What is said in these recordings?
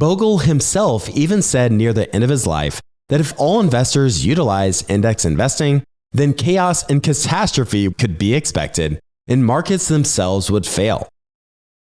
Bogle himself even said near the end of his life that if all investors utilized index investing, then chaos and catastrophe could be expected, and markets themselves would fail.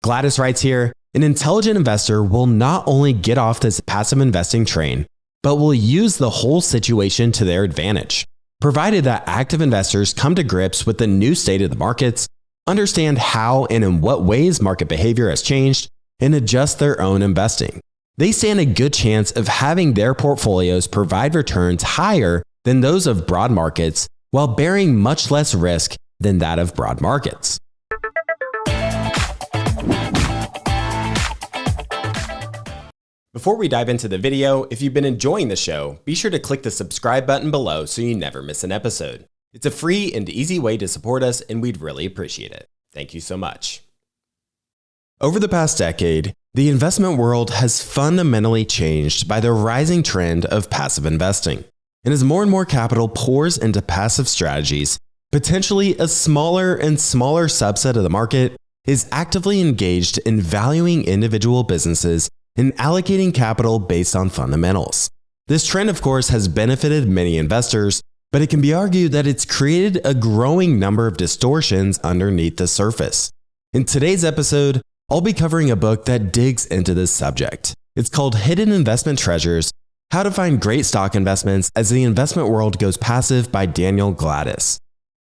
Gladis writes here, an intelligent investor will not only get off this passive investing train, but will use the whole situation to their advantage, provided that active investors come to grips with the new state of the markets, understand how and in what ways market behavior has changed, and adjust their own investing. They stand a good chance of having their portfolios provide returns higher than those of broad markets while bearing much less risk than that of broad markets. Before we dive into the video, if you've been enjoying the show, be sure to click the subscribe button below so you never miss an episode. It's a free and easy way to support us, and we'd really appreciate it. Thank you so much. Over the past decade, the investment world has fundamentally changed by the rising trend of passive investing. And as more and more capital pours into passive strategies, potentially a smaller and smaller subset of the market is actively engaged in valuing individual businesses and allocating capital based on fundamentals. This trend, of course, has benefited many investors, but it can be argued that it's created a growing number of distortions underneath the surface. In today's episode, I'll be covering a book that digs into this subject. It's called Hidden Investment Treasures: How to Find Great Stock Investments as the Investment World Goes Passive by Daniel Gladiš.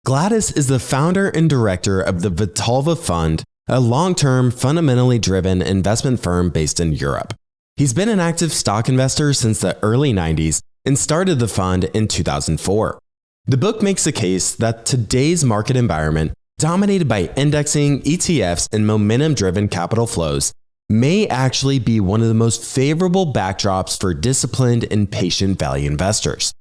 Gladis is the founder and director of the Vltava Fund, a long-term, fundamentally driven investment firm based in Europe. He's been an active stock investor since the early 90s and started the fund in 2004. The book makes the case that today's market environment, dominated by indexing, ETFs, and momentum-driven capital flows, may actually be one of the most favorable backdrops for disciplined and patient value investors.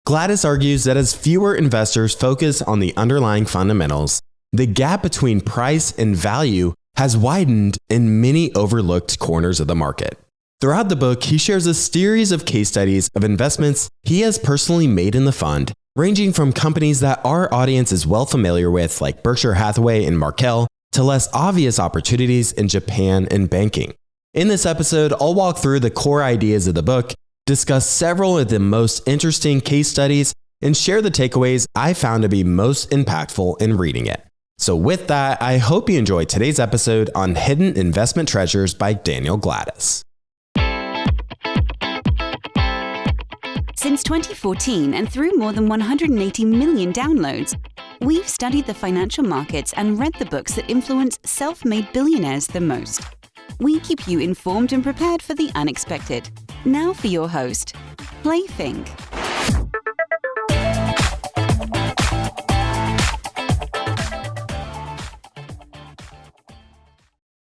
Gladis argues that as fewer investors focus on the underlying fundamentals, the gap between price and value has widened in many overlooked corners of the market. Throughout the book, he shares a series of case studies of investments he has personally made in the fund, ranging from companies that our audience is well familiar with, like Berkshire Hathaway and Markel, to less obvious opportunities in Japan and banking. In this episode, I'll walk through the core ideas of the book, discuss several of the most interesting case studies, and share the takeaways I found to be most impactful in reading it. So with that, I hope you enjoyed today's episode on Hidden Investment Treasures by Daniel Gladiš. Since 2014 and through more than 180 million downloads, we've studied the financial markets and read the books that influence self-made billionaires the most. We keep you informed and prepared for the unexpected. Now for your host, Finck.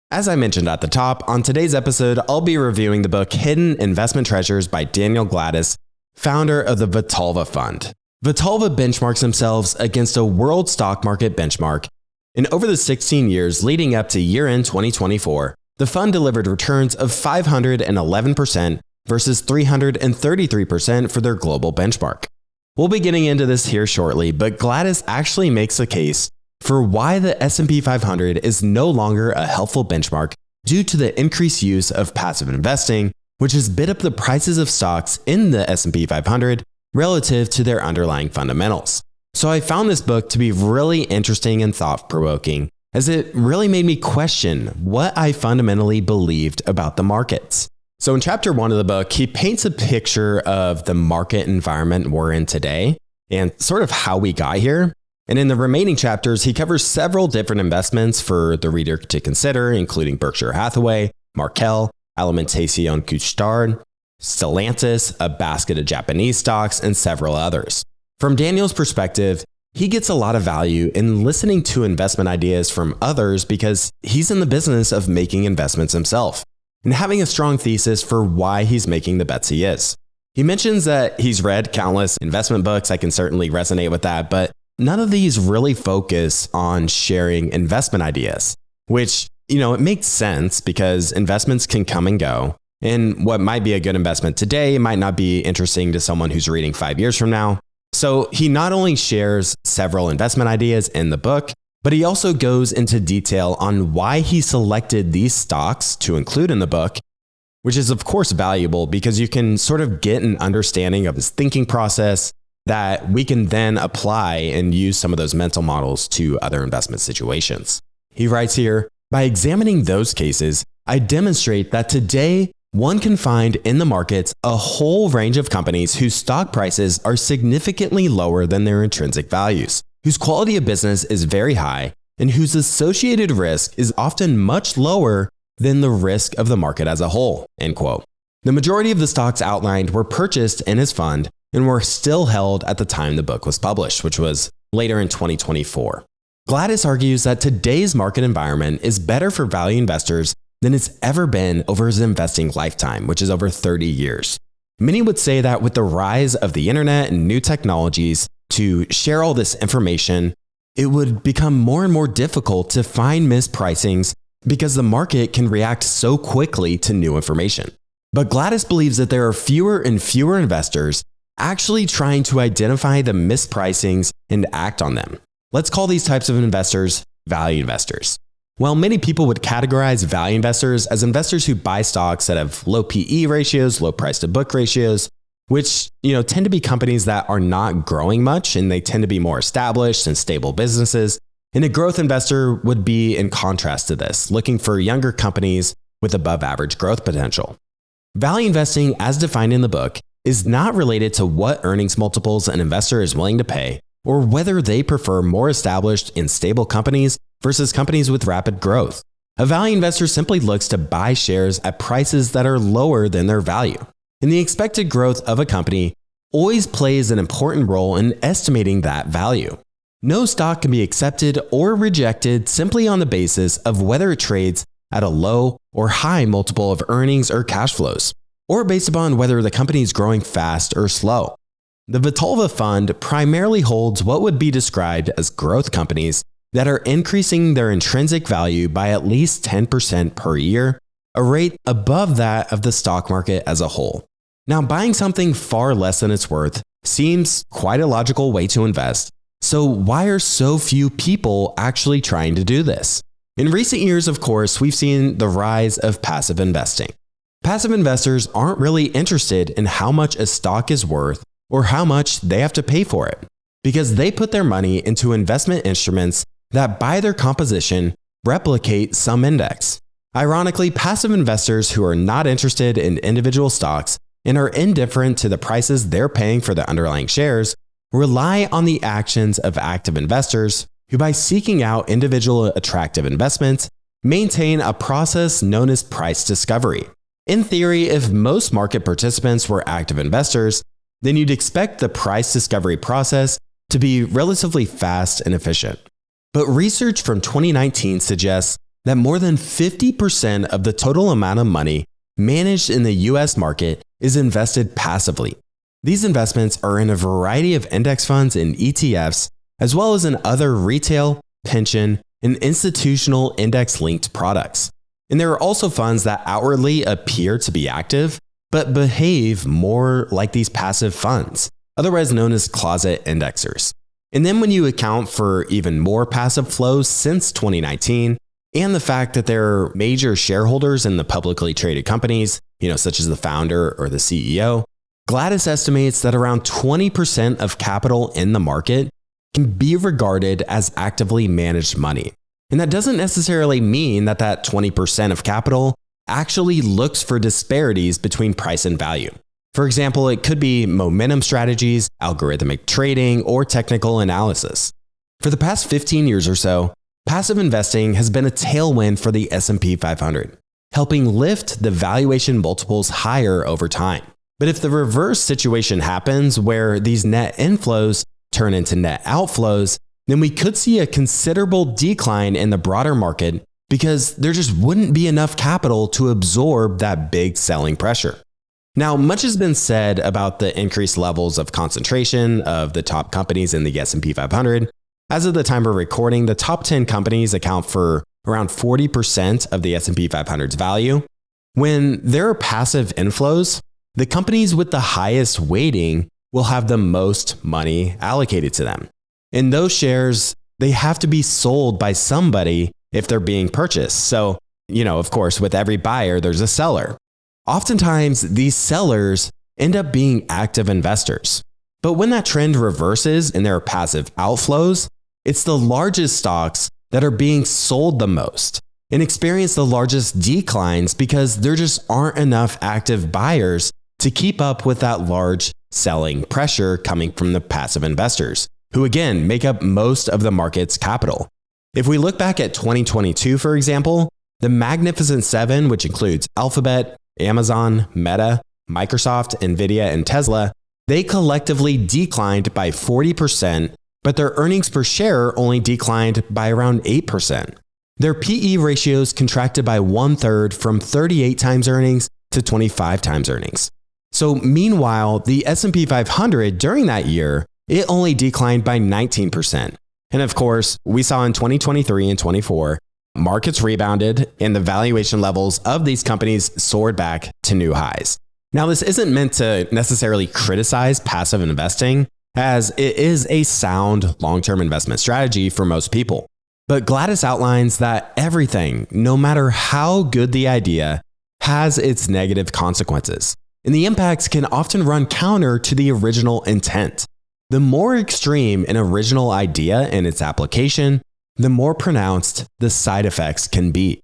As I mentioned at the top, on today's episode, I'll be reviewing the book Hidden Investment Treasures by Daniel Gladiš, founder of the Vltava Fund. Vltava benchmarks themselves against a world stock market benchmark, and over the 16 years leading up to year-end 2024, the fund delivered returns of 511% versus 333% for their global benchmark. We'll be getting into this here shortly, but Gladis actually makes a case for why the S&P 500 is no longer a helpful benchmark due to the increased use of passive investing, which has bid up the prices of stocks in the S&P 500 relative to their underlying fundamentals. So I found this book to be really interesting and thought-provoking, as it really made me question what I fundamentally believed about the markets. So in chapter 1 of the book, he paints a picture of the market environment we're in today and sort of how we got here. And in the remaining chapters, he covers several different investments for the reader to consider, including Berkshire Hathaway, Markel, Alimentation Couche-Tard, Stellantis, a basket of Japanese stocks, and several others. From Daniel's perspective, he gets a lot of value in listening to investment ideas from others because he's in the business of making investments himself and having a strong thesis for why he's making the bets he is. He mentions that he's read countless investment books. I can certainly resonate with that, but none of these really focus on sharing investment ideas, which, it makes sense because investments can come and go. And what might be a good investment today might not be interesting to someone who's reading 5 years from now. So he not only shares several investment ideas in the book, but he also goes into detail on why he selected these stocks to include in the book, which is of course valuable because you can sort of get an understanding of his thinking process that we can then apply and use some of those mental models to other investment situations. He writes here, by examining those cases, I demonstrate that today one can find in the markets a whole range of companies whose stock prices are significantly lower than their intrinsic values, whose quality of business is very high, and whose associated risk is often much lower than the risk of the market as a whole, end quote. The majority of the stocks outlined were purchased in his fund and were still held at the time the book was published, which was later in 2024. Gladis argues that today's market environment is better for value investors than it's ever been over his investing lifetime, which is over 30 years. Many would say that with the rise of the internet and new technologies to share all this information, it would become more and more difficult to find mispricings because the market can react so quickly to new information. But Gladis believes that there are fewer and fewer investors actually trying to identify the mispricings and act on them. Let's call these types of investors value investors. While many people would categorize value investors as investors who buy stocks that have low PE ratios, low price to book ratios, which tend to be companies that are not growing much and they tend to be more established and stable businesses. And a growth investor would be in contrast to this, looking for younger companies with above average growth potential. Value investing, as defined in the book, is not related to what earnings multiples an investor is willing to pay or whether they prefer more established and stable companies versus companies with rapid growth. A value investor simply looks to buy shares at prices that are lower than their value. And the expected growth of a company always plays an important role in estimating that value. No stock can be accepted or rejected simply on the basis of whether it trades at a low or high multiple of earnings or cash flows, or based upon whether the company is growing fast or slow. The Vitalva Fund primarily holds what would be described as growth companies that are increasing their intrinsic value by at least 10% per year, a rate above that of the stock market as a whole. Now, buying something far less than it's worth seems quite a logical way to invest. So why are so few people actually trying to do this? In recent years, of course, we've seen the rise of passive investing. Passive investors aren't really interested in how much a stock is worth or how much they have to pay for it, because they put their money into investment instruments that by their composition replicate some index. Ironically, passive investors who are not interested in individual stocks and are indifferent to the prices they're paying for the underlying shares rely on the actions of active investors who, by seeking out individual attractive investments, maintain a process known as price discovery. In theory, if most market participants were active investors, then you'd expect the price discovery process to be relatively fast and efficient. But research from 2019 suggests that more than 50% of the total amount of money managed in the US market is invested passively. These investments are in a variety of index funds and ETFs, as well as in other retail, pension, and institutional index-linked products. And there are also funds that outwardly appear to be active, but behave more like these passive funds, otherwise known as closet indexers. And then when you account for even more passive flows since 2019, and the fact that there are major shareholders in the publicly traded companies, such as the founder or the CEO, Gladis estimates that around 20% of capital in the market can be regarded as actively managed money. And that doesn't necessarily mean that 20% of capital actually looks for disparities between price and value. For example, it could be momentum strategies, algorithmic trading, or technical analysis. For the past 15 years or so, passive investing has been a tailwind for the S&P 500, helping lift the valuation multiples higher over time. But if the reverse situation happens where these net inflows turn into net outflows, then we could see a considerable decline in the broader market because there just wouldn't be enough capital to absorb that big selling pressure. Now, much has been said about the increased levels of concentration of the top companies in the S&P 500. As of the time of recording, the top 10 companies account for around 40% of the S&P 500's value. When there are passive inflows, the companies with the highest weighting will have the most money allocated to them. And those shares, they have to be sold by somebody if they're being purchased. So, of course, with every buyer, there's a seller. Oftentimes, these sellers end up being active investors. But when that trend reverses and there are passive outflows, it's the largest stocks that are being sold the most and experience the largest declines because there just aren't enough active buyers to keep up with that large selling pressure coming from the passive investors, who again make up most of the market's capital. If we look back at 2022, for example, the Magnificent Seven, which includes Alphabet, Amazon, Meta, Microsoft, Nvidia, and Tesla, they collectively declined by 40%, but their earnings per share only declined by around 8%. Their PE ratios contracted by 1/3 from 38 times earnings to 25 times earnings. So meanwhile, the S&P 500 during that year, it only declined by 19%. And of course, we saw in 2023 and 24, markets rebounded and the valuation levels of these companies soared back to new highs. Now, this isn't meant to necessarily criticize passive investing, as it is a sound long-term investment strategy for most people. But Gladis outlines that everything, no matter how good the idea, has its negative consequences, and the impacts can often run counter to the original intent. The more extreme an original idea and its application, the more pronounced the side effects can be.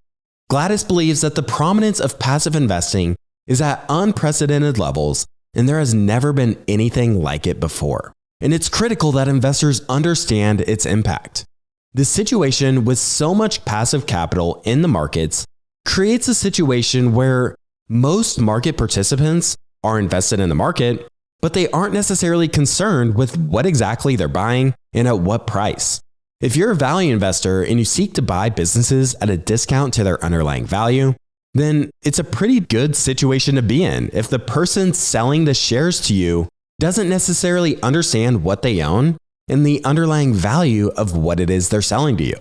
Gladis believes that the prominence of passive investing is at unprecedented levels, and there has never been anything like it before. And it's critical that investors understand its impact. The situation with so much passive capital in the markets creates a situation where most market participants are invested in the market, but they aren't necessarily concerned with what exactly they're buying and at what price. If you're a value investor and you seek to buy businesses at a discount to their underlying value, then it's a pretty good situation to be in if the person selling the shares to you doesn't necessarily understand what they own and the underlying value of what it is they're selling to you.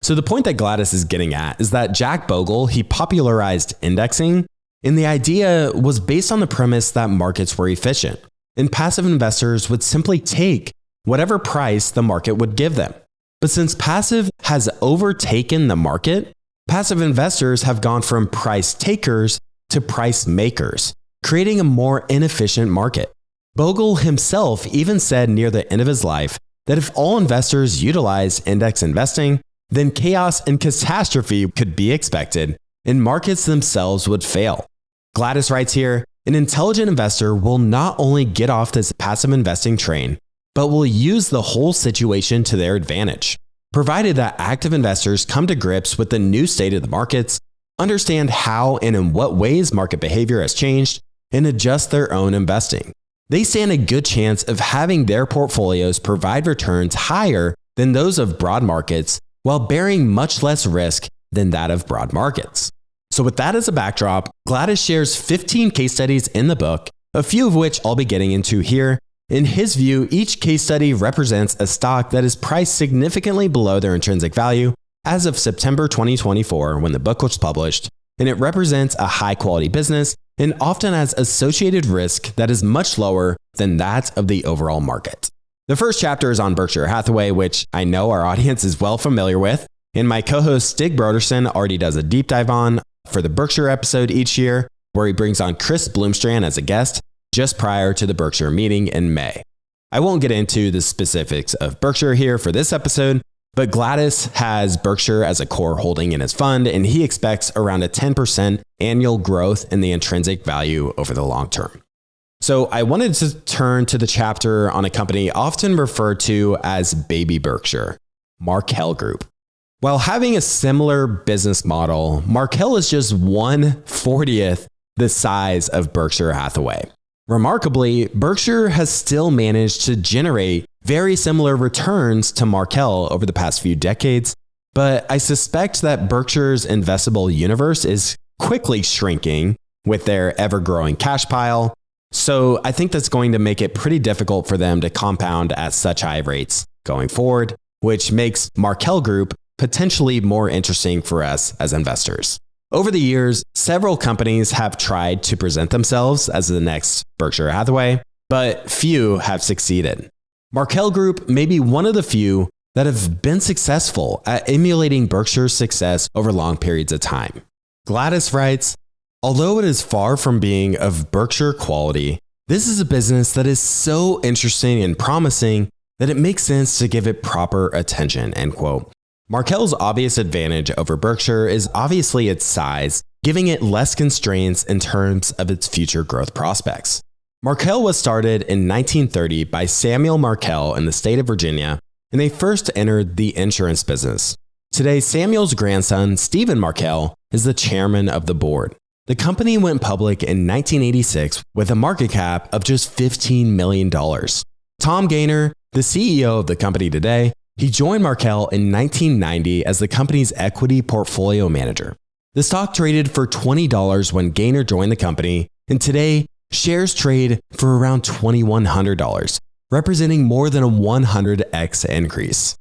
So the point that Gladis is getting at is that Jack Bogle, he popularized indexing, and the idea was based on the premise that markets were efficient, and passive investors would simply take whatever price the market would give them. But since passive has overtaken the market, passive investors have gone from price takers to price makers, creating a more inefficient market. Bogle himself even said near the end of his life that if all investors utilized index investing, then chaos and catastrophe could be expected and markets themselves would fail. Gladis writes here, an intelligent investor will not only get off this passive investing train, but will use the whole situation to their advantage, provided that active investors come to grips with the new state of the markets, understand how and in what ways market behavior has changed, and adjust their own investing. They stand a good chance of having their portfolios provide returns higher than those of broad markets while bearing much less risk than that of broad markets. So with that as a backdrop, Gladis shares 15 case studies in the book, a few of which I'll be getting into here. In his view, each case study represents a stock that is priced significantly below their intrinsic value as of September 2024 when the book was published, and it represents a high-quality business and often has associated risk that is much lower than that of the overall market. The first chapter is on Berkshire Hathaway, which I know our audience is well familiar with, and my co-host Stig Brodersen already does a deep dive on for the Berkshire episode each year, where he brings on Chris Bloomstrand as a guest just prior to the Berkshire meeting in May. I won't get into the specifics of Berkshire here for this episode, but Gladis has Berkshire as a core holding in his fund, and he expects around a 10% annual growth in the intrinsic value over the long term. So I wanted to turn to the chapter on a company often referred to as Baby Berkshire, Markel Group. While having a similar business model, Markel is just 1/40th the size of Berkshire Hathaway. Remarkably, Berkshire has still managed to generate very similar returns to Markel over the past few decades, but I suspect that Berkshire's investable universe is quickly shrinking with their ever-growing cash pile, so I think that's going to make it pretty difficult for them to compound at such high rates going forward, which makes Markel Group potentially more interesting for us as investors. Over the years, several companies have tried to present themselves as the next Berkshire Hathaway, but few have succeeded. Markel Group may be one of the few that have been successful at emulating Berkshire's success over long periods of time. Gladis writes, Although it is far from being of Berkshire quality, this is a business that is so interesting and promising that it makes sense to give it proper attention, end quote. Markel's obvious advantage over Berkshire is obviously its size, giving it less constraints in terms of its future growth prospects. Markel was started in 1930 by Samuel Markel in the state of Virginia, and they first entered the insurance business. Today, Samuel's grandson, Stephen Markel, is the chairman of the board. The company went public in 1986 with a market cap of just $15 million. Tom Gaynor, the CEO of the company today, he joined Markel in 1990 as the company's equity portfolio manager. The stock traded for $20 when Gaynor joined the company, and today, shares trade for around $2,100, representing more than a 100x increase.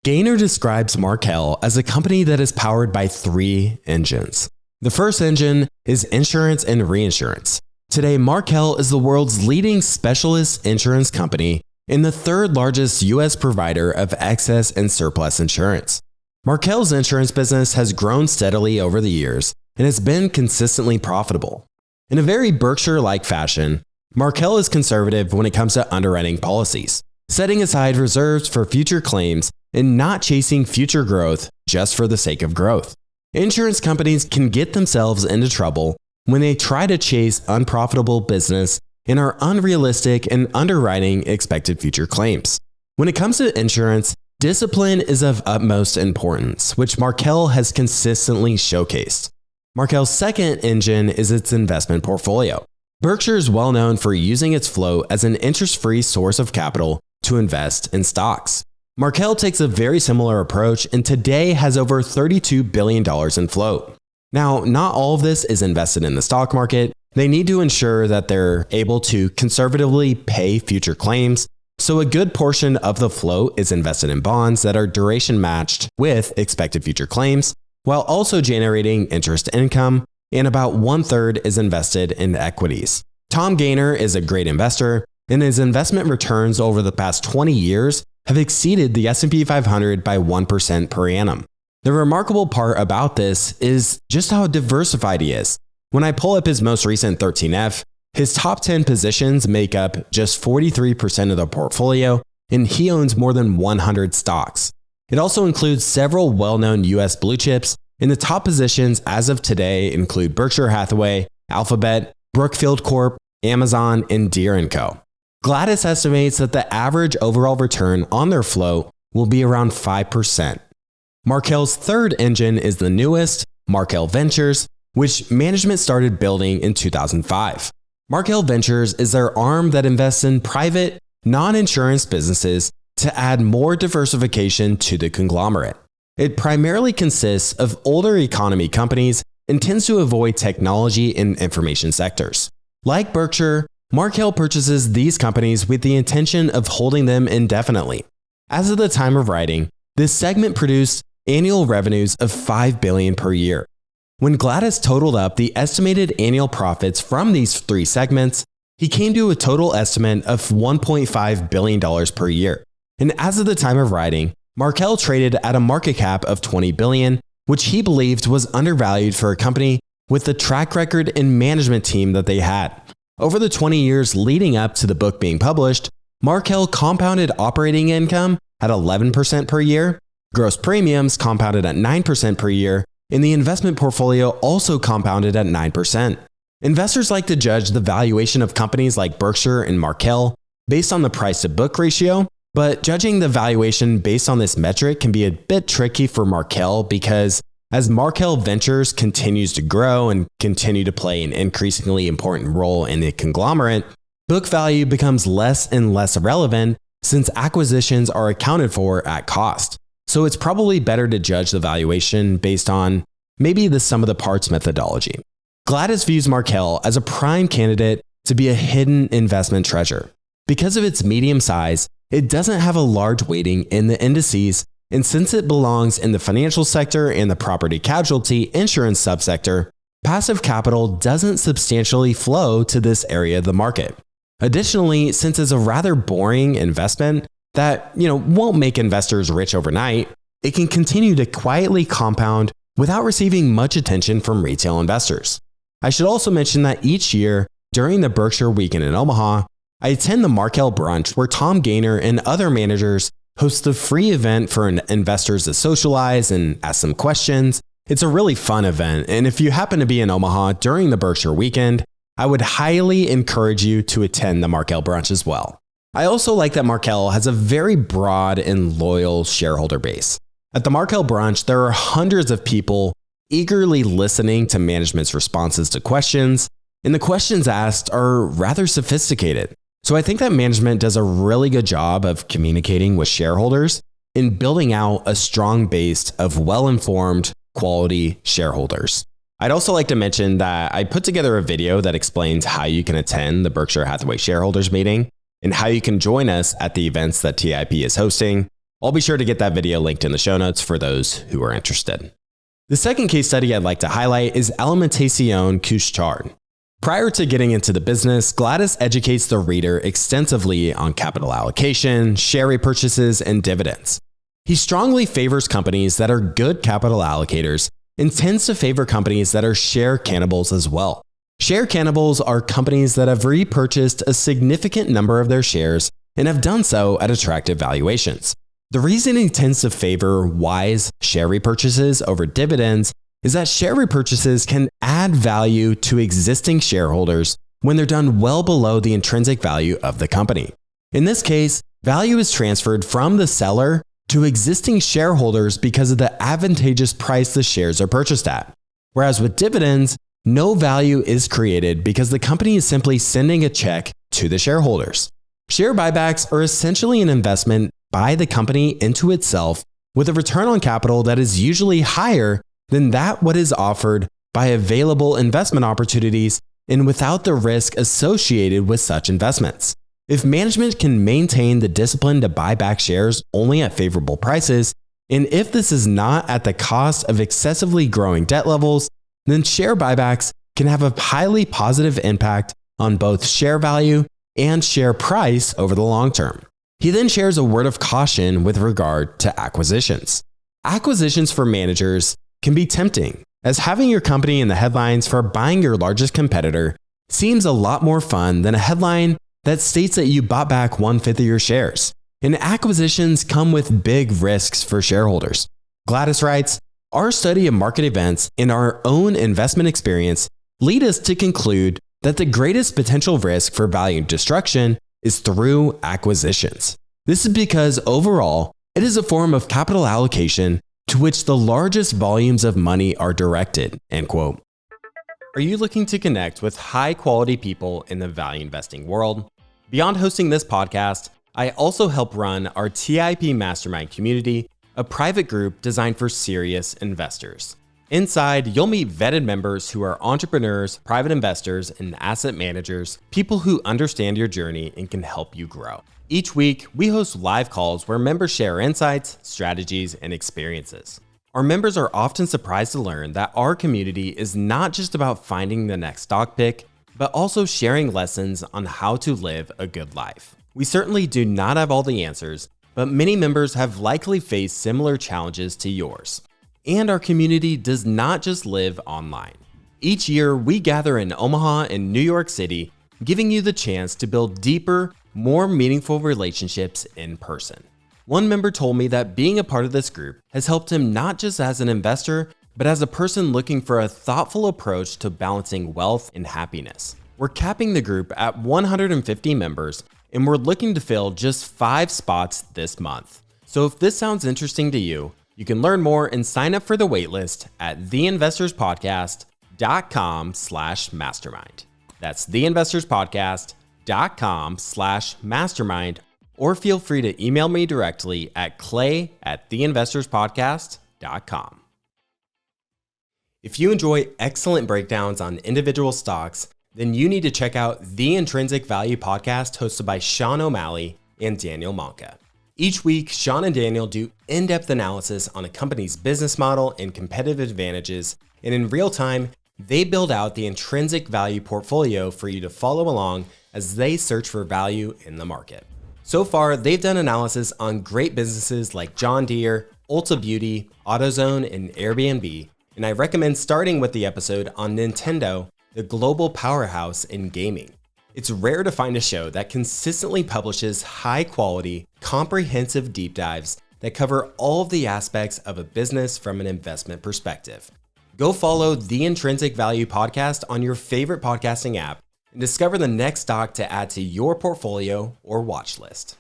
Gaynor describes Markel as a company that is powered by 3 engines. The first engine is insurance and reinsurance. Today, Markel is the world's leading specialist insurance company and the 3rd largest U.S. provider of excess and surplus insurance. Markel's insurance business has grown steadily over the years and has been consistently profitable. In a very Berkshire-like fashion, Markel is conservative when it comes to underwriting policies, setting aside reserves for future claims and not chasing future growth just for the sake of growth. Insurance companies can get themselves into trouble when they try to chase unprofitable business and are unrealistic in underwriting expected future claims. When it comes to insurance, discipline is of utmost importance, which Markel has consistently showcased. Markel's second engine is its investment portfolio. Berkshire is well known for using its float as an interest-free source of capital to invest in stocks. Markel takes a very similar approach and today has over $32 billion in float. Now, not all of this is invested in the stock market. They need to ensure that they're able to conservatively pay future claims, so a good portion of the float is invested in bonds that are duration matched with expected future claims, while also generating interest income, and about 1/3 is invested in equities. Tom Gaynor is a great investor, and his investment returns over the past 20 years have exceeded the S&P 500 by 1% per annum. The remarkable part about this is just how diversified he is. When I pull up his most recent 13F, his top 10 positions make up just 43% of the portfolio, and he owns more than 100 stocks. It also includes several well-known US blue chips, and the top positions as of today include Berkshire Hathaway, Alphabet, Brookfield Corp, Amazon, and Deere & Co. Gladis estimates that the average overall return on their float will be around 5%. Markel's third engine is the newest, Markel Ventures, which management started building in 2005. Markel Ventures is their arm that invests in private, non-insurance businesses to add more diversification to the conglomerate. It primarily consists of older economy companies and tends to avoid technology and information sectors. Like Berkshire, Markel purchases these companies with the intention of holding them indefinitely. As of the time of writing, this segment produced annual revenues of $5 billion per year. When Gladis totaled up the estimated annual profits from these 3 segments, he came to a total estimate of $1.5 billion per year. And as of the time of writing, Markel traded at a market cap of $20 billion, which he believed was undervalued for a company with the track record and management team that they had. Over the 20 years leading up to the book being published, Markel compounded operating income at 11% per year, gross premiums compounded at 9% per year, and the investment portfolio also compounded at 9%. Investors like to judge the valuation of companies like Berkshire and Markel based on the price-to-book ratio, but judging the valuation based on this metric can be a bit tricky for Markel because as Markel Ventures continues to grow and continue to play an increasingly important role in the conglomerate, book value becomes less and less relevant since acquisitions are accounted for at cost. So it's probably better to judge the valuation based on maybe the sum of the parts methodology. Gladis views Markel as a prime candidate to be a hidden investment treasure. Because of its medium size, it doesn't have a large weighting in the indices, and since it belongs in the financial sector and the property casualty insurance subsector, passive capital doesn't substantially flow to this area of the market. Additionally, since it's a rather boring investment that, won't make investors rich overnight, it can continue to quietly compound without receiving much attention from retail investors. I should also mention that each year, during the Berkshire Weekend in Omaha, I attend the Markel Brunch where Tom Gaynor and other managers host a free event for investors to socialize and ask some questions. It's a really fun event, and if you happen to be in Omaha during the Berkshire Weekend, I would highly encourage you to attend the Markel Brunch as well. I also like that Markel has a very broad and loyal shareholder base. At the Markel Brunch, there are hundreds of people eagerly listening to management's responses to questions, and the questions asked are rather sophisticated. So I think that management does a really good job of communicating with shareholders and building out a strong base of well-informed, quality shareholders. I'd also like to mention that I put together a video that explains how you can attend the Berkshire Hathaway shareholders meeting and how you can join us at the events that TIP is hosting. I'll be sure to get that video linked in the show notes for those who are interested. The second case study I'd like to highlight is Alimentation Couche-Tard. Prior to getting into the business, Gladis educates the reader extensively on capital allocation, share repurchases, and dividends. He strongly favors companies that are good capital allocators and tends to favor companies that are share cannibals as well. Share cannibals are companies that have repurchased a significant number of their shares and have done so at attractive valuations. The reason he tends to favor wise share repurchases over dividends is that share repurchases can add value to existing shareholders when they're done well below the intrinsic value of the company. In this case, value is transferred from the seller to existing shareholders because of the advantageous price the shares are purchased at. Whereas with dividends, no value is created because the company is simply sending a check to the shareholders. Share buybacks are essentially an investment by the company into itself with a return on capital that is usually higher than what is offered by available investment opportunities and without the risk associated with such investments. If management can maintain the discipline to buy back shares only at favorable prices, and if this is not at the cost of excessively growing debt levels, then share buybacks can have a highly positive impact on both share value and share price over the long term. He then shares a word of caution with regard to acquisitions. Acquisitions for managers can be tempting, as having your company in the headlines for buying your largest competitor seems a lot more fun than a headline that states that you bought back 1/5 of your shares. And acquisitions come with big risks for shareholders. Gladis writes, "Our study of market events and our own investment experience lead us to conclude that the greatest potential risk for value destruction is through acquisitions. This is because overall, it is a form of capital allocation to which the largest volumes of money are directed." End quote. Are you looking to connect with high-quality people in the value investing world? Beyond hosting this podcast, I also help run our TIP Mastermind community, a private group designed for serious investors. Inside, you'll meet vetted members who are entrepreneurs, private investors, and asset managers, people who understand your journey and can help you grow. Each week, we host live calls where members share insights, strategies, and experiences. Our members are often surprised to learn that our community is not just about finding the next stock pick, but also sharing lessons on how to live a good life. We certainly do not have all the answers, but many members have likely faced similar challenges to yours. And our community does not just live online. Each year, we gather in Omaha and New York City, giving you the chance to build deeper, more meaningful relationships in person. One member told me that being a part of this group has helped him not just as an investor, but as a person looking for a thoughtful approach to balancing wealth and happiness. We're capping the group at 150 members, and we're looking to fill just 5 spots this month. So if this sounds interesting to you, you can learn more and sign up for the waitlist at theinvestorspodcast.com/mastermind. That's theinvestorspodcast.com/mastermind, or feel free to email me directly at clay@theinvestorspodcast.com. If you enjoy excellent breakdowns on individual stocks, then you need to check out the Intrinsic Value podcast hosted by Sean O'Malley and Daniel Malka. Each week, Sean and Daniel do in-depth analysis on a company's business model and competitive advantages, and in real time, they build out the intrinsic value portfolio for you to follow along as they search for value in the market. So far, they've done analysis on great businesses like John Deere, Ulta Beauty, AutoZone, and Airbnb, and I recommend starting with the episode on Nintendo the global powerhouse in gaming. It's rare to find a show that consistently publishes high-quality, comprehensive deep dives that cover all of the aspects of a business from an investment perspective. Go follow the Intrinsic Value podcast on your favorite podcasting app and discover the next stock to add to your portfolio or watch list.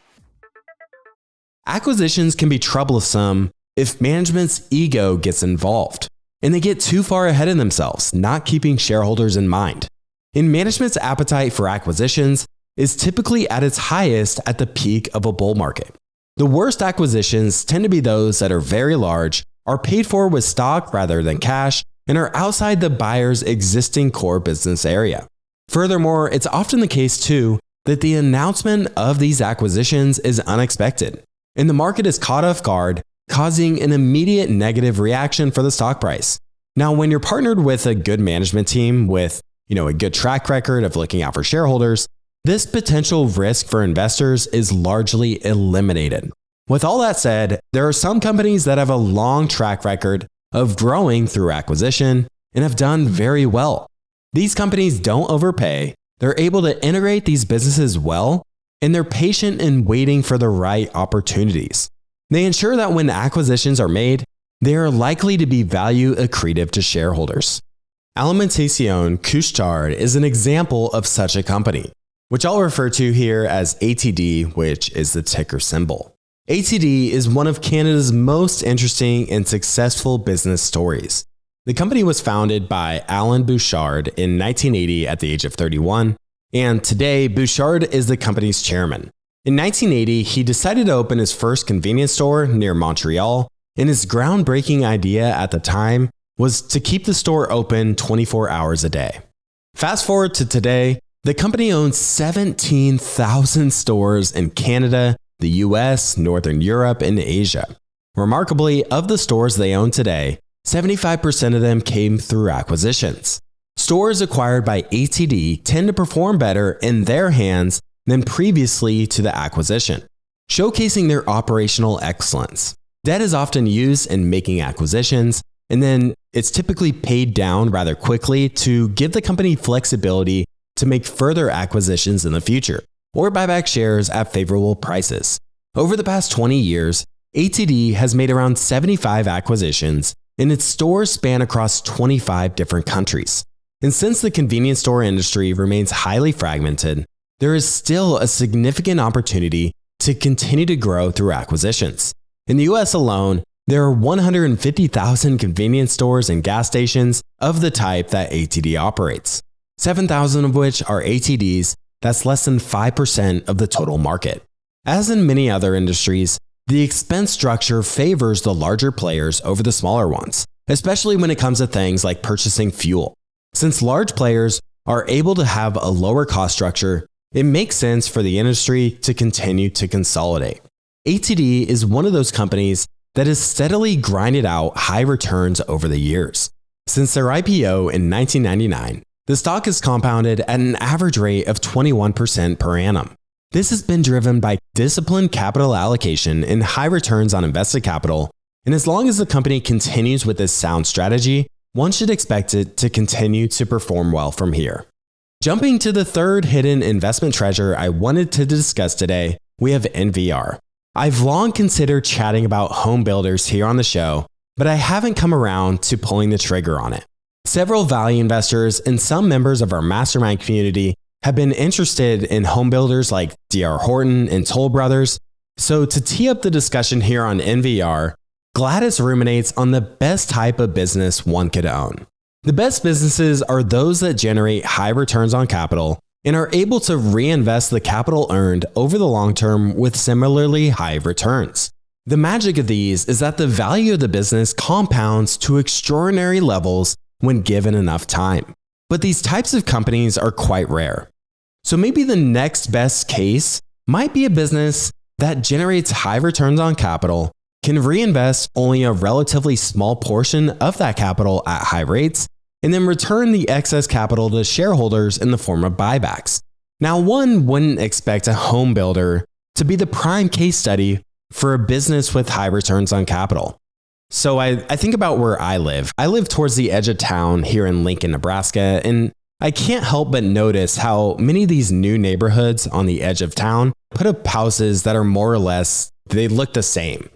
Acquisitions can be troublesome if management's ego gets involved and they get too far ahead of themselves, not keeping shareholders in mind. And management's appetite for acquisitions is typically at its highest at the peak of a bull market. The worst acquisitions tend to be those that are very large, are paid for with stock rather than cash, and are outside the buyer's existing core business area. Furthermore, it's often the case too that the announcement of these acquisitions is unexpected, and the market is caught off guard, causing an immediate negative reaction for the stock price. Now, when you're partnered with a good management team with a good track record of looking out for shareholders, this potential risk for investors is largely eliminated. With all that said, there are some companies that have a long track record of growing through acquisition and have done very well. These companies don't overpay, they're able to integrate these businesses well, and they're patient in waiting for the right opportunities. They ensure that when acquisitions are made, they are likely to be value accretive to shareholders. Alimentation Couche-Tard is an example of such a company, which I'll refer to here as ATD, which is the ticker symbol. ATD is one of Canada's most interesting and successful business stories. The company was founded by Alain Bouchard in 1980 at the age of 31, and today Bouchard is the company's chairman. In 1980, he decided to open his first convenience store near Montreal, and his groundbreaking idea at the time was to keep the store open 24 hours a day. Fast forward to today, the company owns 17,000 stores in Canada, the US, Northern Europe, and Asia. Remarkably, of the stores they own today, 75% of them came through acquisitions. Stores acquired by ATD tend to perform better in their hands than previously to the acquisition, showcasing their operational excellence. Debt is often used in making acquisitions, and then it's typically paid down rather quickly to give the company flexibility to make further acquisitions in the future or buy back shares at favorable prices. Over the past 20 years, ATD has made around 75 acquisitions, and its stores span across 25 different countries. And since the convenience store industry remains highly fragmented, there is still a significant opportunity to continue to grow through acquisitions. In the US alone, there are 150,000 convenience stores and gas stations of the type that ATD operates, 7,000 of which are ATDs. That's less than 5% of the total market. As in many other industries, the expense structure favors the larger players over the smaller ones, especially when it comes to things like purchasing fuel. Since large players are able to have a lower cost structure, it makes sense for the industry to continue to consolidate. ATD is one of those companies that has steadily grinded out high returns over the years. Since their IPO in 1999, the stock has compounded at an average rate of 21% per annum. This has been driven by disciplined capital allocation and high returns on invested capital, and as long as the company continues with this sound strategy, one should expect it to continue to perform well from here. Jumping to the third hidden investment treasure I wanted to discuss today, we have NVR. I've long considered chatting about home builders here on the show, but I haven't come around to pulling the trigger on it. Several value investors and some members of our mastermind community have been interested in home builders like D.R. Horton and Toll Brothers. So to tee up the discussion here on NVR, Gladis ruminates on the best type of business one could own. The best businesses are those that generate high returns on capital and are able to reinvest the capital earned over the long term with similarly high returns. The magic of these is that the value of the business compounds to extraordinary levels when given enough time. But these types of companies are quite rare. So maybe the next best case might be a business that generates high returns on capital, can reinvest only a relatively small portion of that capital at high rates, and then return the excess capital to shareholders in the form of buybacks. Now, one wouldn't expect a home builder to be the prime case study for a business with high returns on capital. So I think about where I live. I live towards the edge of town here in Lincoln, Nebraska, and I can't help but notice how many of these new neighborhoods on the edge of town put up houses that are more or less, they look the same.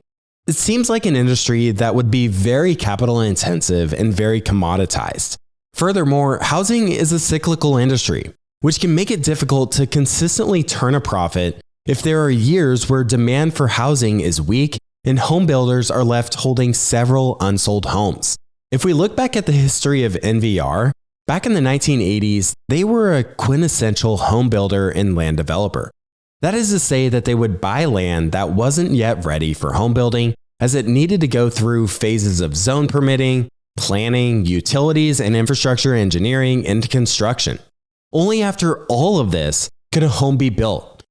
It seems like an industry that would be very capital intensive and very commoditized. Furthermore, housing is a cyclical industry, which can make it difficult to consistently turn a profit if there are years where demand for housing is weak and home builders are left holding several unsold homes. If we look back at the history of NVR, back in the 1980s, they were a quintessential home builder and land developer. That is to say that they would buy land that wasn't yet ready for home building, as it needed to go through phases of zone permitting, planning, utilities, and infrastructure engineering into construction. Only after all of this could a home be built.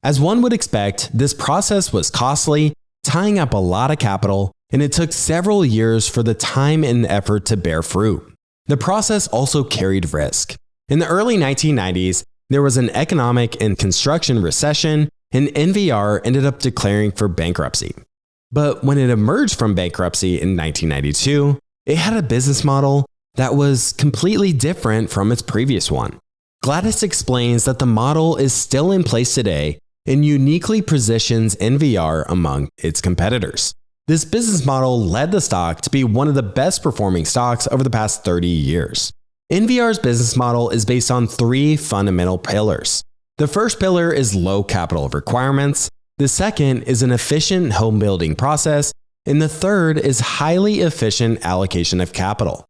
As one would expect, this process was costly, tying up a lot of capital, and it took several years for the time and effort to bear fruit. The process also carried risk. In the early 1990s, there was an economic and construction recession, and NVR ended up declaring for bankruptcy. But when it emerged from bankruptcy in 1992, it had a business model that was completely different from its previous one. Gladis explains that the model is still in place today and uniquely positions NVR among its competitors. This business model led the stock to be one of the best performing stocks over the past 30 years. NVR's business model is based on three fundamental pillars. The first pillar is low capital requirements, the second is an efficient home building process, and the third is highly efficient allocation of capital.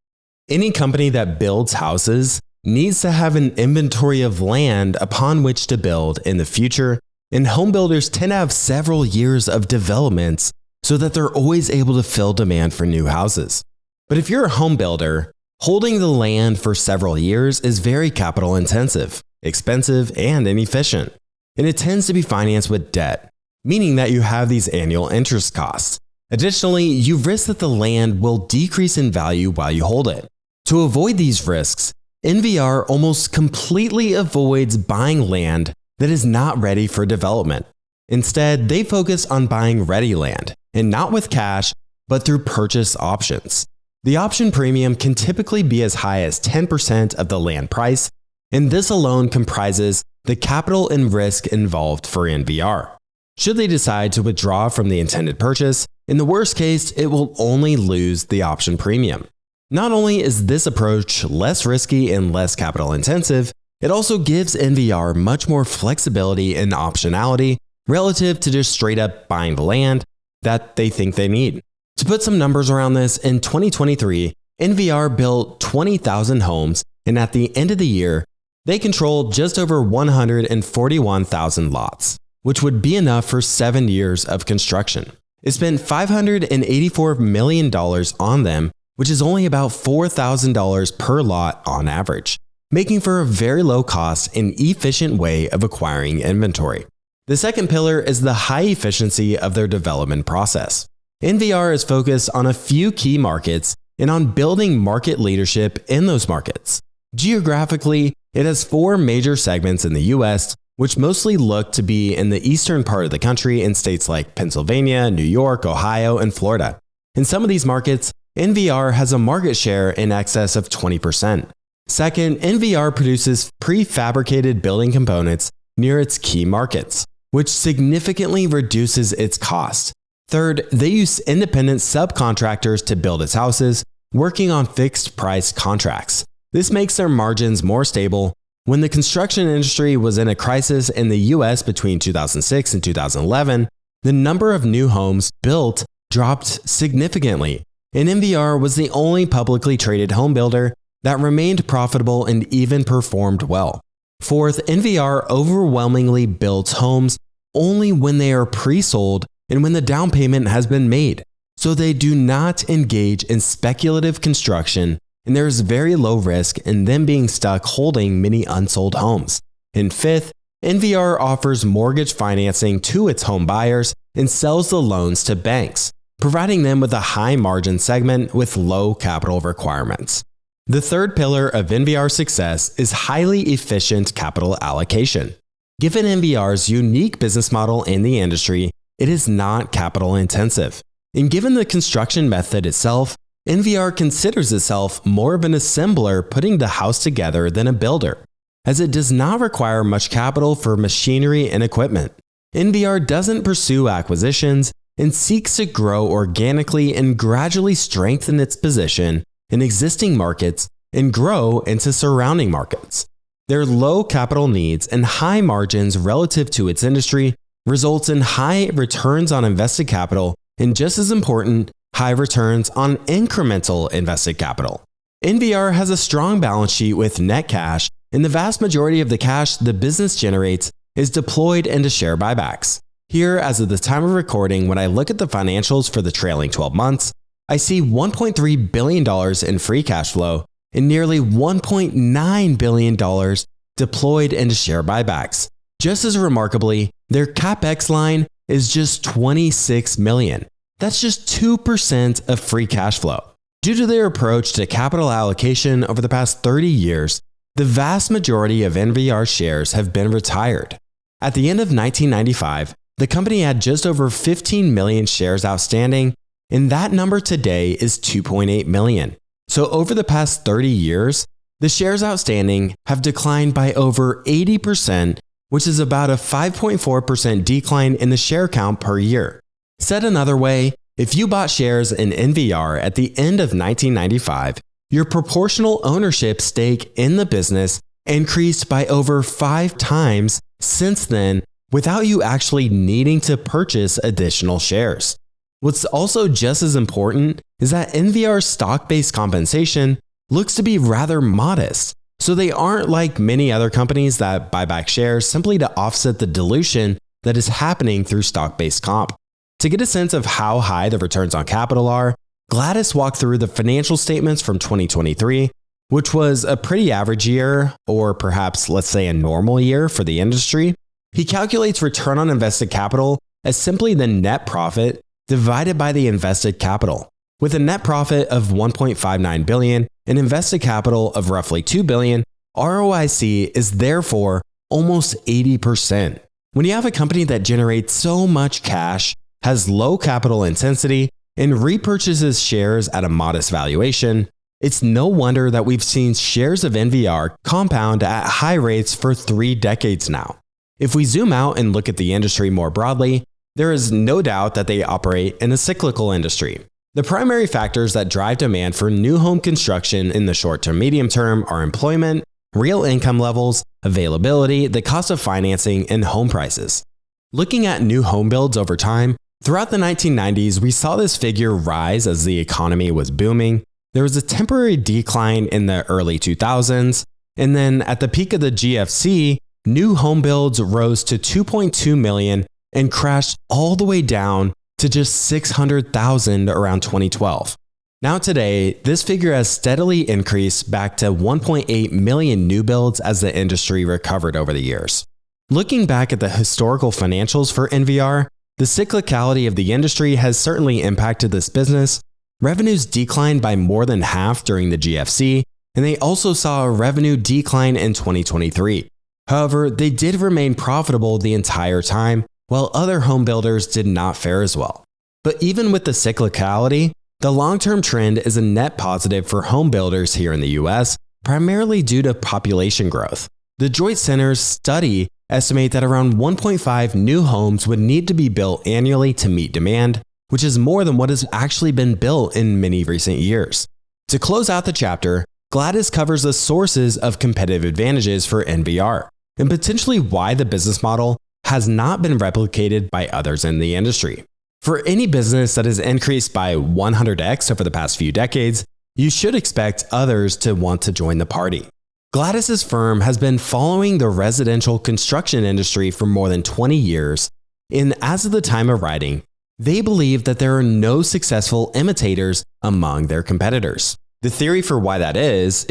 Any company that builds houses needs to have an inventory of land upon which to build in the future, and home builders tend to have several years of developments so that they're always able to fill demand for new houses. But if you're a home builder, holding the land for several years is very capital intensive, expensive, and inefficient, and it tends to be financed with debt, meaning that you have these annual interest costs. Additionally, you risk that the land will decrease in value while you hold it. To avoid these risks, NVR almost completely avoids buying land that is not ready for development. Instead, they focus on buying ready land, and not with cash, but through purchase options. The option premium can typically be as high as 10% of the land price, and this alone comprises the capital and risk involved for NVR. Should they decide to withdraw from the intended purchase, in the worst case, it will only lose the option premium. Not only is this approach less risky and less capital intensive, it also gives NVR much more flexibility and optionality relative to just straight up buying the land that they think they need. To put some numbers around this, in 2023, NVR built 20,000 homes, and at the end of the year, they controlled just over 141,000 lots, which would be enough for 7 years of construction. It spent $584 million on them, which is only about $4,000 per lot on average, making for a very low cost and efficient way of acquiring inventory. The second pillar is the high efficiency of their development process. NVR is focused on a few key markets and on building market leadership in those markets. Geographically, it has 4 major segments in the US, which mostly look to be in the eastern part of the country in states like Pennsylvania, New York, Ohio, and Florida. In some of these markets, NVR has a market share in excess of 20%. Second, NVR produces prefabricated building components near its key markets, which significantly reduces its cost. Third, they use independent subcontractors to build its houses, working on fixed price contracts. This makes their margins more stable. When the construction industry was in a crisis in the US between 2006 and 2011, the number of new homes built dropped significantly, and NVR was the only publicly traded home builder that remained profitable and even performed well. Fourth, NVR overwhelmingly builds homes only when they are pre-sold and when the down payment has been made, so they do not engage in speculative construction, and there is very low risk in them being stuck holding many unsold homes. And fifth, NVR offers mortgage financing to its home buyers and sells the loans to banks, providing them with a high margin segment with low capital requirements. The third pillar of NVR's success is highly efficient capital allocation. Given NVR's unique business model in the industry, it is not capital intensive. And given the construction method itself, NVR considers itself more of an assembler putting the house together than a builder, as it does not require much capital for machinery and equipment. NVR doesn't pursue acquisitions and seeks to grow organically and gradually strengthen its position in existing markets and grow into surrounding markets. Their low capital needs and high margins relative to its industry results in high returns on invested capital and, just as important, high returns on incremental invested capital. NVR has a strong balance sheet with net cash, and the vast majority of the cash the business generates is deployed into share buybacks. Here, as of the time of recording, when I look at the financials for the trailing 12 months, I see $1.3 billion in free cash flow and nearly $1.9 billion deployed into share buybacks. Just as remarkably, their CapEx line is just $26 million. That's just 2% of free cash flow. Due to their approach to capital allocation over the past 30 years, the vast majority of NVR shares have been retired. At the end of 1995, the company had just over 15 million shares outstanding, and that number today is 2.8 million. So over the past 30 years, the shares outstanding have declined by over 80%, which is about a 5.4% decline in the share count per year. Said another way, if you bought shares in NVR at the end of 1995, your proportional ownership stake in the business increased by over 5 times since then without you actually needing to purchase additional shares. What's also just as important is that NVR's stock-based compensation looks to be rather modest, so they aren't like many other companies that buy back shares simply to offset the dilution that is happening through stock-based comp. To get a sense of how high the returns on capital are, Gladis walked through the financial statements from 2023, which was a pretty average year, or perhaps let's say a normal year for the industry. He calculates return on invested capital as simply the net profit divided by the invested capital. With a net profit of $1.59 billion and invested capital of roughly $2 billion, ROIC is therefore almost 80%. When you have a company that generates so much cash, has low capital intensity, and repurchases shares at a modest valuation, it's no wonder that we've seen shares of NVR compound at high rates for 3 decades now. If we zoom out and look at the industry more broadly, there is no doubt that they operate in a cyclical industry. The primary factors that drive demand for new home construction in the short to medium term are employment, real income levels, availability, the cost of financing, and home prices. Looking at new home builds over time, throughout the 1990s, we saw this figure rise as the economy was booming. There was a temporary decline in the early 2000s, and then at the peak of the GFC, new home builds rose to 2.2 million and crashed all the way down to just 600,000 around 2012. Now today, this figure has steadily increased back to 1.8 million new builds as the industry recovered over the years. Looking back at the historical financials for NVR, the cyclicality of the industry has certainly impacted this business. Revenues declined by more than half during the GFC, and they also saw a revenue decline in 2023. However, they did remain profitable the entire time, while other home builders did not fare as well. But even with the cyclicality, the long-term trend is a net positive for home builders here in the US, primarily due to population growth. The Joint Center's study estimates that around 1.5 new homes would need to be built annually to meet demand, which is more than what has actually been built in many recent years. To close out the chapter, Gladis covers the sources of competitive advantages for NVR, and potentially why the business model has not been replicated by others in the industry. For any business that has increased by 100x over the past few decades, you should expect others to want to join the party. Gladis's firm has been following the residential construction industry for more than 20 years, and as of the time of writing, they believe that there are no successful imitators among their competitors. The theory for why that is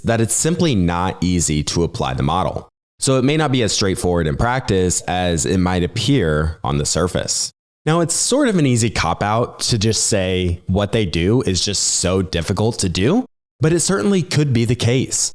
that it's simply not easy to apply the model. So it may not be as straightforward in practice as it might appear on the surface. Now, it's sort of an easy cop-out to just say what they do is just so difficult to do, but it certainly could be the case.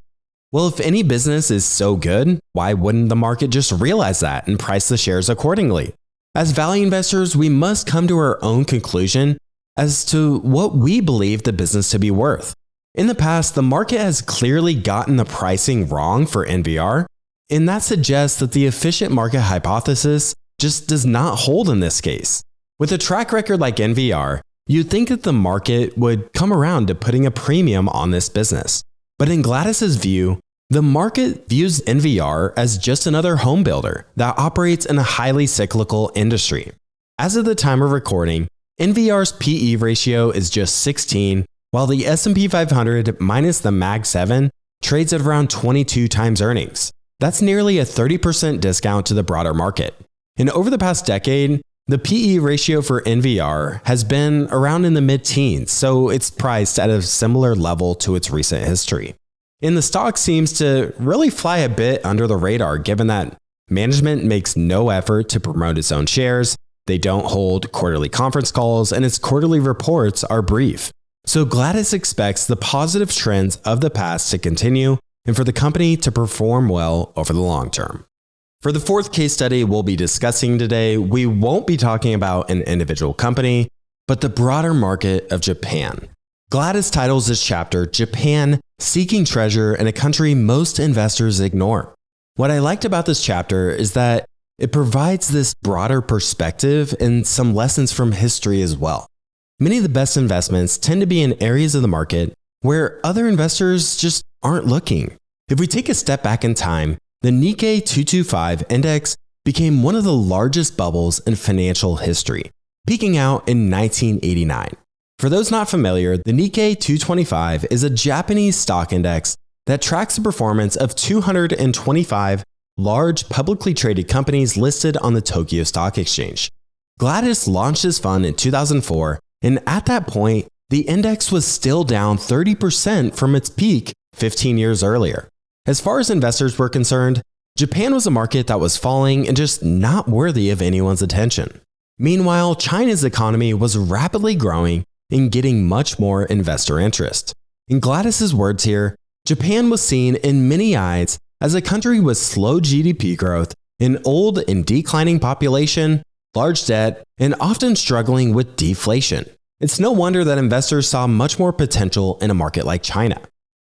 Well, if any business is so good, why wouldn't the market just realize that and price the shares accordingly? As value investors, we must come to our own conclusion as to what we believe the business to be worth. In the past, the market has clearly gotten the pricing wrong for NVR, and that suggests that the efficient market hypothesis just does not hold in this case. With a track record like NVR, you'd think that the market would come around to putting a premium on this business. But in Gladis's view, the market views NVR as just another home builder that operates in a highly cyclical industry. As of the time of recording, NVR's PE ratio is just 16, while the S&P 500 minus the Mag 7 trades at around 22 times earnings. That's nearly a 30% discount to the broader market. And over the past decade, the PE ratio for NVR has been around in the mid-teens, so it's priced at a similar level to its recent history. And the stock seems to really fly a bit under the radar given that management makes no effort to promote its own shares, they don't hold quarterly conference calls, and its quarterly reports are brief. So Gladis expects the positive trends of the past to continue and for the company to perform well over the long term. For the fourth case study we'll be discussing today, we won't be talking about an individual company, but the broader market of Japan. Gladis titles this chapter, Japan, Seeking Treasure in a Country Most Investors Ignore. What I liked about this chapter is that it provides this broader perspective and some lessons from history as well. Many of the best investments tend to be in areas of the market where other investors just aren't looking. If we take a step back in time, the Nikkei 225 index became one of the largest bubbles in financial history, peaking out in 1989. For those not familiar, the Nikkei 225 is a Japanese stock index that tracks the performance of 225 large publicly traded companies listed on the Tokyo Stock Exchange. Gladis launched this fund in 2004, and at that point, the index was still down 30% from its peak 15 years earlier. As far as investors were concerned, Japan was a market that was falling and just not worthy of anyone's attention. Meanwhile, China's economy was rapidly growing and getting much more investor interest. In Gladis's words here, Japan was seen in many eyes as a country with slow GDP growth, an old and declining population, large debt, and often struggling with deflation. It's no wonder that investors saw much more potential in a market like China.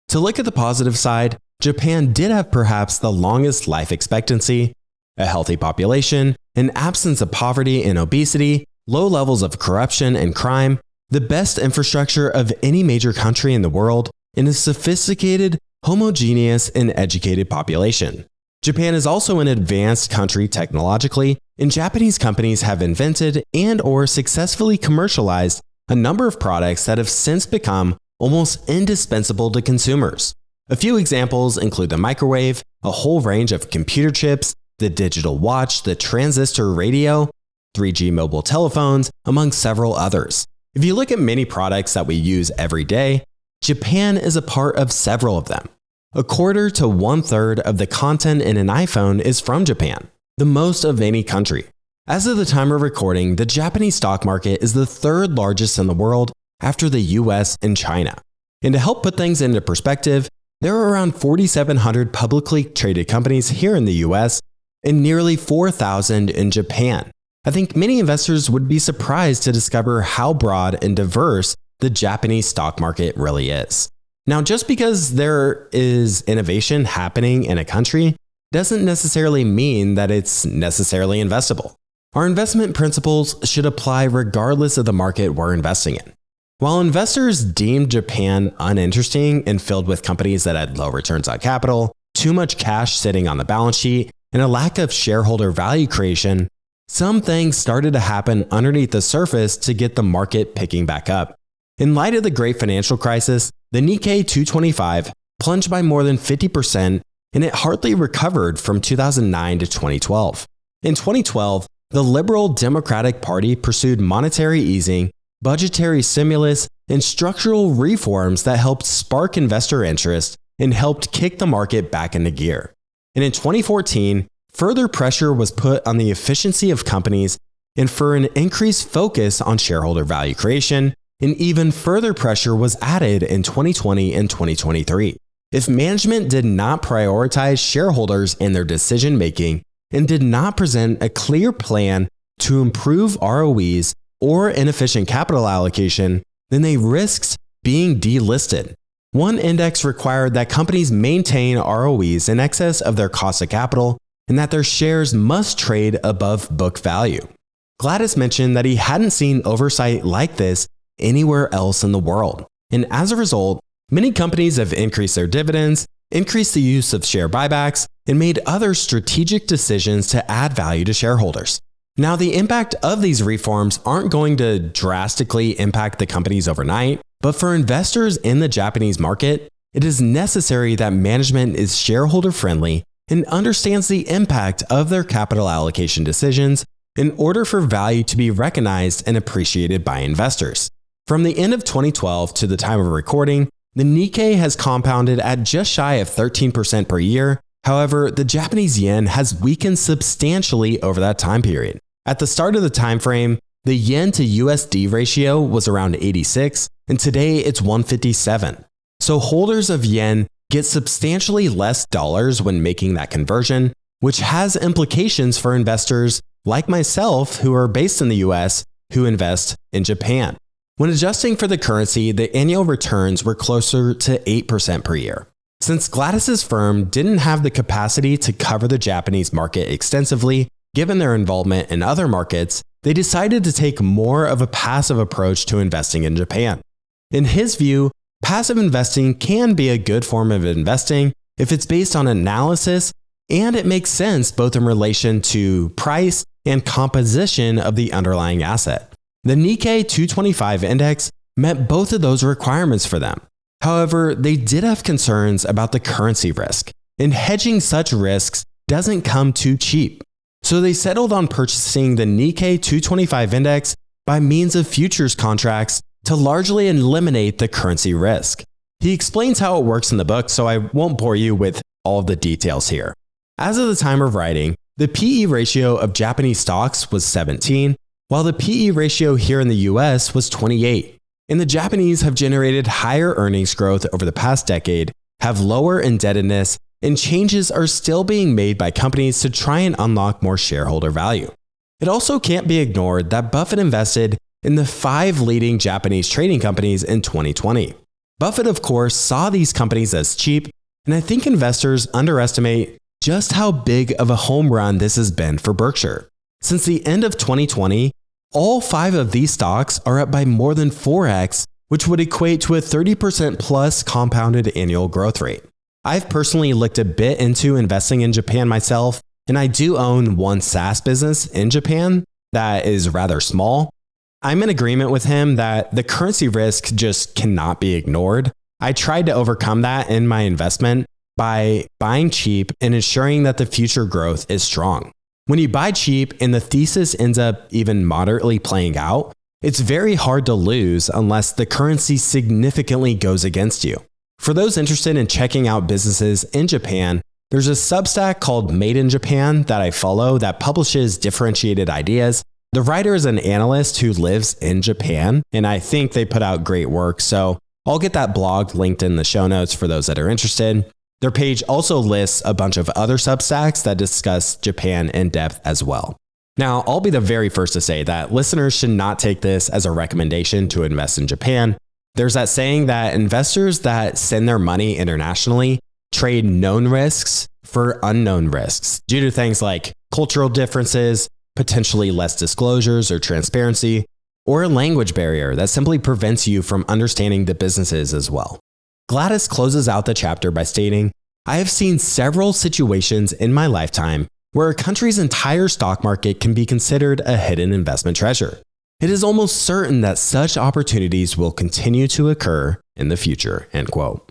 To look at the positive side, Japan did have perhaps the longest life expectancy, a healthy population, an absence of poverty and obesity, low levels of corruption and crime, the best infrastructure of any major country in the world, and a sophisticated, homogeneous, and educated population. Japan is also an advanced country technologically, and Japanese companies have invented and/or successfully commercialized a number of products that have since become almost indispensable to consumers. A few examples include the microwave, a whole range of computer chips, the digital watch, the transistor radio, 3G mobile telephones, among several others. If you look at many products that we use every day, Japan is a part of several of them. A quarter to one-third of the content in an iPhone is from Japan, the most of any country. As of the time of recording, the Japanese stock market is the third largest in the world after the US and China. And to help put things into perspective, there are around 4,700 publicly traded companies here in the US and nearly 4,000 in Japan. I think many investors would be surprised to discover how broad and diverse the Japanese stock market really is. Now, just because there is innovation happening in a country doesn't necessarily mean that it's necessarily investable. Our investment principles should apply regardless of the market we're investing in. While investors deemed Japan uninteresting and filled with companies that had low returns on capital, too much cash sitting on the balance sheet, and a lack of shareholder value creation, some things started to happen underneath the surface to get the market picking back up. In light of the great financial crisis, the Nikkei 225 plunged by more than 50%, and it hardly recovered from 2009 to 2012. In 2012, the Liberal Democratic Party pursued monetary easing, budgetary stimulus, and structural reforms that helped spark investor interest and helped kick the market back into gear. And in 2014, further pressure was put on the efficiency of companies and for an increased focus on shareholder value creation, and even further pressure was added in 2020 and 2023. If management did not prioritize shareholders in their decision-making and did not present a clear plan to improve ROEs, or inefficient capital allocation, then they risked being delisted. One index required that companies maintain ROEs in excess of their cost of capital and that their shares must trade above book value. Gladis mentioned that he hadn't seen oversight like this anywhere else in the world. And as a result, many companies have increased their dividends, increased the use of share buybacks, and made other strategic decisions to add value to shareholders. Now, the impact of these reforms aren't going to drastically impact the companies overnight, but for investors in the Japanese market, it is necessary that management is shareholder-friendly and understands the impact of their capital allocation decisions in order for value to be recognized and appreciated by investors. From the end of 2012 to the time of recording, the Nikkei has compounded at just shy of 13% per year. However, the Japanese yen has weakened substantially over that time period. At the start of the time frame, the yen to USD ratio was around 86, and today it's 157. So holders of yen get substantially less dollars when making that conversion, which has implications for investors like myself who are based in the US who invest in Japan. When adjusting for the currency, the annual returns were closer to 8% per year. Since Gladis's firm didn't have the capacity to cover the Japanese market extensively, given their involvement in other markets, they decided to take more of a passive approach to investing in Japan. In his view, passive investing can be a good form of investing if it's based on analysis and it makes sense both in relation to price and composition of the underlying asset. The Nikkei 225 index met both of those requirements for them. However, they did have concerns about the currency risk, and hedging such risks doesn't come too cheap. So they settled on purchasing the Nikkei 225 index by means of futures contracts to largely eliminate the currency risk. He explains how it works in the book, so I won't bore you with all of the details here. As of the time of writing, the PE ratio of Japanese stocks was 17, while the PE ratio here in the US was 28. And the Japanese have generated higher earnings growth over the past decade, have lower indebtedness, and changes are still being made by companies to try and unlock more shareholder value. It also can't be ignored that Buffett invested in the 5 leading Japanese trading companies in 2020. Buffett, of course, saw these companies as cheap, and I think investors underestimate just how big of a home run this has been for Berkshire. Since the end of 2020, all 5 of these stocks are up by more than 4x, which would equate to a 30% plus compounded annual growth rate. I've personally looked a bit into investing in Japan myself, and I do own one SaaS business in Japan that is rather small. I'm in agreement with him that the currency risk just cannot be ignored. I tried to overcome that in my investment by buying cheap and ensuring that the future growth is strong. When you buy cheap and the thesis ends up even moderately playing out, it's very hard to lose unless the currency significantly goes against you. For those interested in checking out businesses in Japan, there's a Substack called Made in Japan that I follow that publishes differentiated ideas. The writer is an analyst who lives in Japan, and I think they put out great work, so I'll get that blog linked in the show notes for those that are interested. Their page also lists a bunch of other Substacks that discuss Japan in depth as well. Now, I'll be the very first to say that listeners should not take this as a recommendation to invest in Japan. There's that saying that investors that send their money internationally trade known risks for unknown risks due to things like cultural differences, potentially less disclosures or transparency, or a language barrier that simply prevents you from understanding the businesses as well. Gladis closes out the chapter by stating, "I have seen several situations in my lifetime where a country's entire stock market can be considered a hidden investment treasure. It is almost certain that such opportunities will continue to occur in the future." End quote.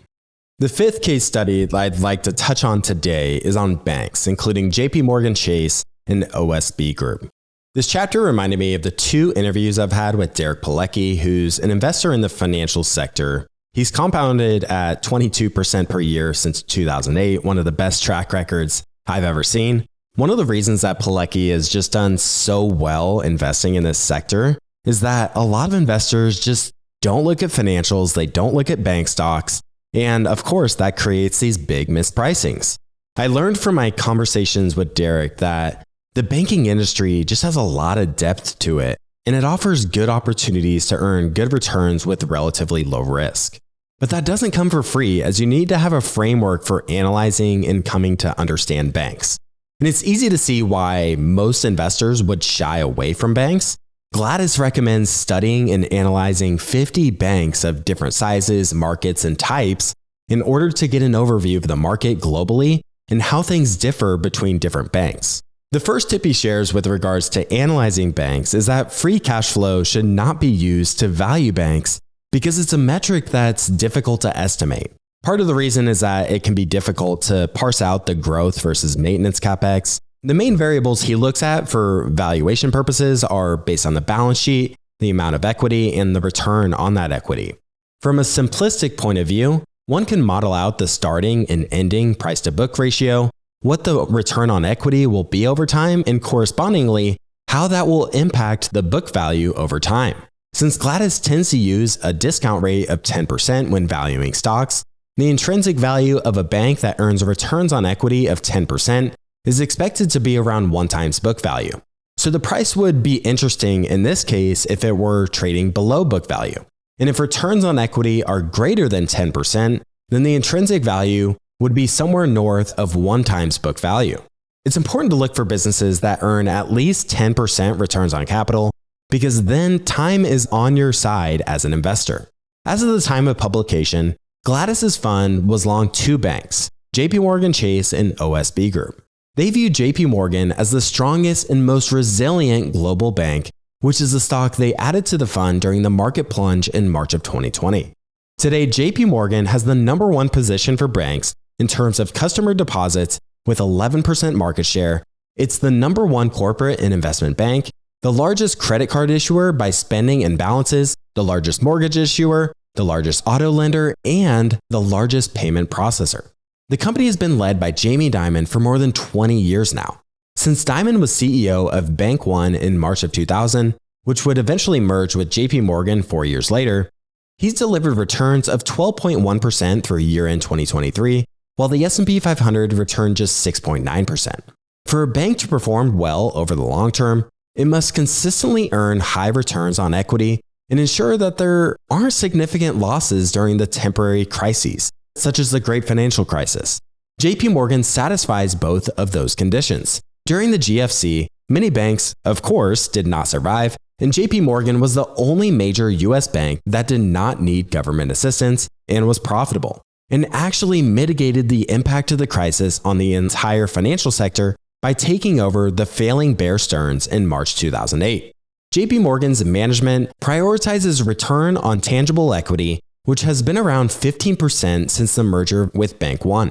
The 5th case study that I'd like to touch on today is on banks, including JP Morgan Chase and OSB Group. This chapter reminded me of the 2 interviews I've had with Derek Pilecki, who's an investor in the financial sector. He's compounded at 22% per year since 2008, one of the best track records I've ever seen. One of the reasons that Pilecki has just done so well investing in this sector is that a lot of investors just don't look at financials, they don't look at bank stocks, and of course that creates these big mispricings. I learned from my conversations with Derek that the banking industry just has a lot of depth to it, and it offers good opportunities to earn good returns with relatively low risk. But that doesn't come for free, as you need to have a framework for analyzing and coming to understand banks. And it's easy to see why most investors would shy away from banks. Gladis recommends studying and analyzing 50 banks of different sizes, markets, and types in order to get an overview of the market globally and how things differ between different banks. The first tip he shares with regards to analyzing banks is that free cash flow should not be used to value banks because it's a metric that's difficult to estimate. Part of the reason is that it can be difficult to parse out the growth versus maintenance capex. The main variables he looks at for valuation purposes are based on the balance sheet, the amount of equity, and the return on that equity. From a simplistic point of view, one can model out the starting and ending price to book ratio, what the return on equity will be over time, and correspondingly, how that will impact the book value over time. Since Gladis tends to use a discount rate of 10% when valuing stocks, the intrinsic value of a bank that earns returns on equity of 10% is expected to be around 1 times book value. So the price would be interesting in this case if it were trading below book value. And if returns on equity are greater than 10%, then the intrinsic value would be somewhere north of 1 times book value. It's important to look for businesses that earn at least 10% returns on capital, because then time is on your side as an investor. As of the time of publication, Gladis's fund was long 2 banks, JP Morgan Chase and OSB Group. They view JP Morgan as the strongest and most resilient global bank, which is the stock they added to the fund during the market plunge in March of 2020. Today, JP Morgan has the number 1 position for banks in terms of customer deposits with 11% market share. It's the number 1 corporate and investment bank, the largest credit card issuer by spending and balances, the largest mortgage issuer, the largest auto lender, and the largest payment processor. The company has been led by Jamie Dimon for more than 20 years now. Since Dimon was CEO of Bank One in March of 2000, which would eventually merge with JP Morgan 4 years later, he's delivered returns of 12.1% through year-end 2023, while the S&P 500 returned just 6.9%. For a bank to perform well over the long term, it must consistently earn high returns on equity and ensure that there aren't significant losses during the temporary crises, such as the Great Financial Crisis. JP Morgan satisfies both of those conditions. During the GFC, many banks, of course, did not survive, and JP Morgan was the only major US bank that did not need government assistance and was profitable, and actually mitigated the impact of the crisis on the entire financial sector by taking over the failing Bear Stearns in March 2008. JP Morgan's management prioritizes return on tangible equity, which has been around 15% since the merger with Bank One.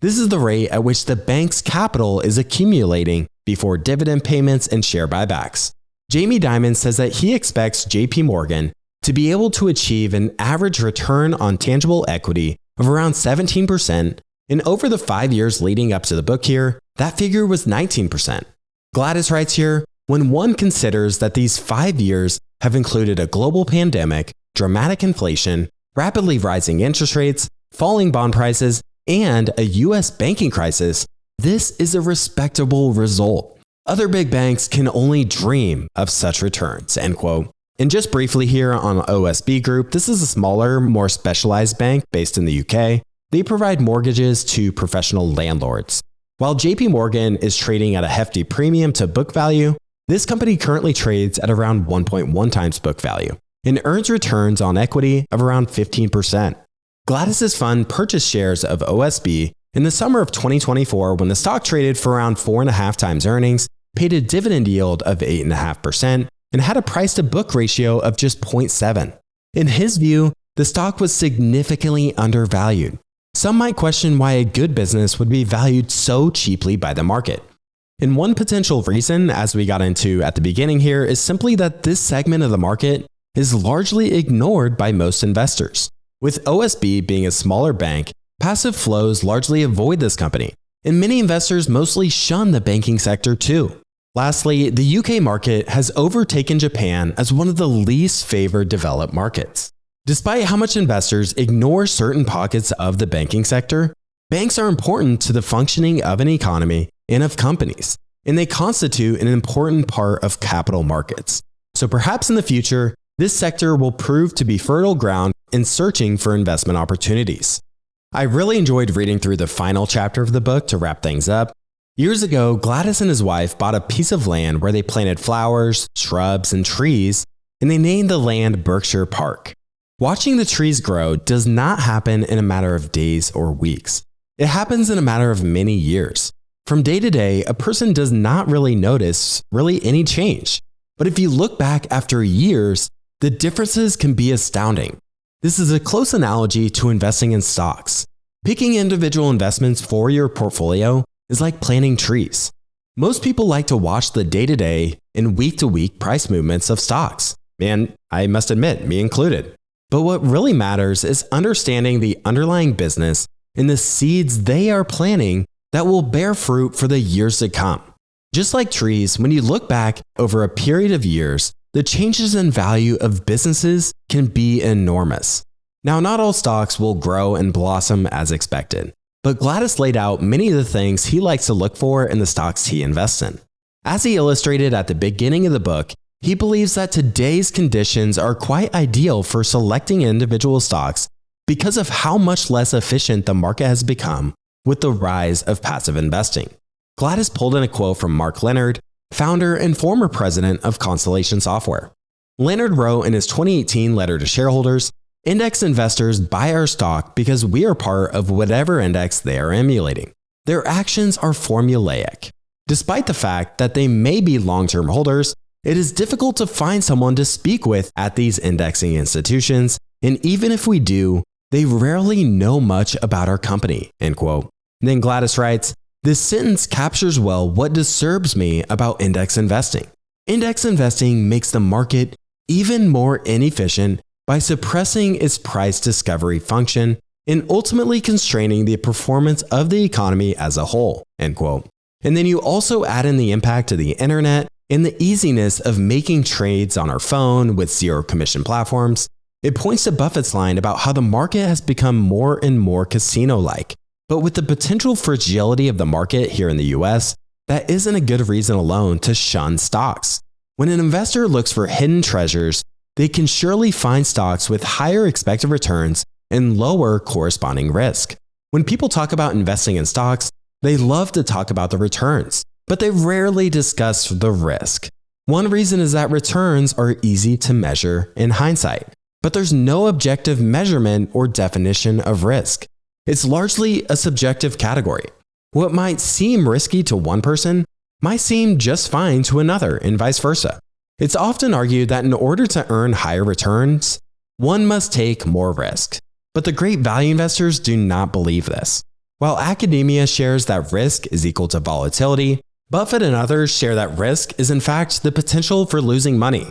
This is the rate at which the bank's capital is accumulating before dividend payments and share buybacks. Jamie Dimon says that he expects JP Morgan to be able to achieve an average return on tangible equity of around 17%, and over the 5 years leading up to the book here, that figure was 19%. Gladis writes here, when one considers that these 5 years have included a global pandemic, dramatic inflation, rapidly rising interest rates, falling bond prices, and a US banking crisis, this is a respectable result. Other big banks can only dream of such returns, end quote. And just briefly here on OSB Group, this is a smaller, more specialized bank based in the UK. They provide mortgages to professional landlords. While JP Morgan is trading at a hefty premium to book value, this company currently trades at around 1.1 times book value and earns returns on equity of around 15%. Gladis's fund purchased shares of OSB in the summer of 2024 when the stock traded for around 4.5 times earnings, paid a dividend yield of 8.5%, and had a price to book ratio of just 0.7. In his view, the stock was significantly undervalued. Some might question why a good business would be valued so cheaply by the market. And one potential reason, as we got into at the beginning here, is simply that this segment of the market is largely ignored by most investors. With OSB being a smaller bank, passive flows largely avoid this company, and many investors mostly shun the banking sector too. Lastly, the UK market has overtaken Japan as one of the least favored developed markets. Despite how much investors ignore certain pockets of the banking sector, banks are important to the functioning of an economy and of companies, and they constitute an important part of capital markets. So perhaps in the future, this sector will prove to be fertile ground in searching for investment opportunities. I really enjoyed reading through the final chapter of the book to wrap things up. Years ago, Gladis and his wife bought a piece of land where they planted flowers, shrubs, and trees, and they named the land Berkshire Park. Watching the trees grow does not happen in a matter of days or weeks. It happens in a matter of many years. From day to day, a person does not really notice any change. But if you look back after years, the differences can be astounding. This is a close analogy to investing in stocks. Picking individual investments for your portfolio is like planting trees. Most people like to watch the day-to-day and week-to-week price movements of stocks. And I must admit, me included. But what really matters is understanding the underlying business and the seeds they are planting that will bear fruit for the years to come. Just like trees, when you look back over a period of years, the changes in value of businesses can be enormous. Now, not all stocks will grow and blossom as expected, but Gladis laid out many of the things he likes to look for in the stocks he invests in. As he illustrated at the beginning of the book, he believes that today's conditions are quite ideal for selecting individual stocks because of how much less efficient the market has become with the rise of passive investing. Gladis pulled in a quote from Mark Leonard, founder and former president of Constellation Software. Leonard wrote in his 2018 letter to shareholders, "Index investors buy our stock because we are part of whatever index they are emulating. Their actions are formulaic. Despite the fact that they may be long-term holders, it is difficult to find someone to speak with at these indexing institutions, and even if we do, they rarely know much about our company." End quote. And then Gladis writes, "This sentence captures well what disturbs me about index investing. Index investing makes the market even more inefficient by suppressing its price discovery function and ultimately constraining the performance of the economy as a whole." End quote. And then you also add in the impact of the internet and the easiness of making trades on our phone with zero commission platforms. It points to Buffett's line about how the market has become more and more casino-like. But with the potential fragility of the market here in the US, that isn't a good reason alone to shun stocks. When an investor looks for hidden treasures, they can surely find stocks with higher expected returns and lower corresponding risk. When people talk about investing in stocks, they love to talk about the returns, but they rarely discuss the risk. One reason is that returns are easy to measure in hindsight, but there's no objective measurement or definition of risk. It's largely a subjective category. What might seem risky to one person might seem just fine to another, and vice versa. It's often argued that in order to earn higher returns, one must take more risk. But the great value investors do not believe this. While academia shares that risk is equal to volatility, Buffett and others share that risk is in fact the potential for losing money.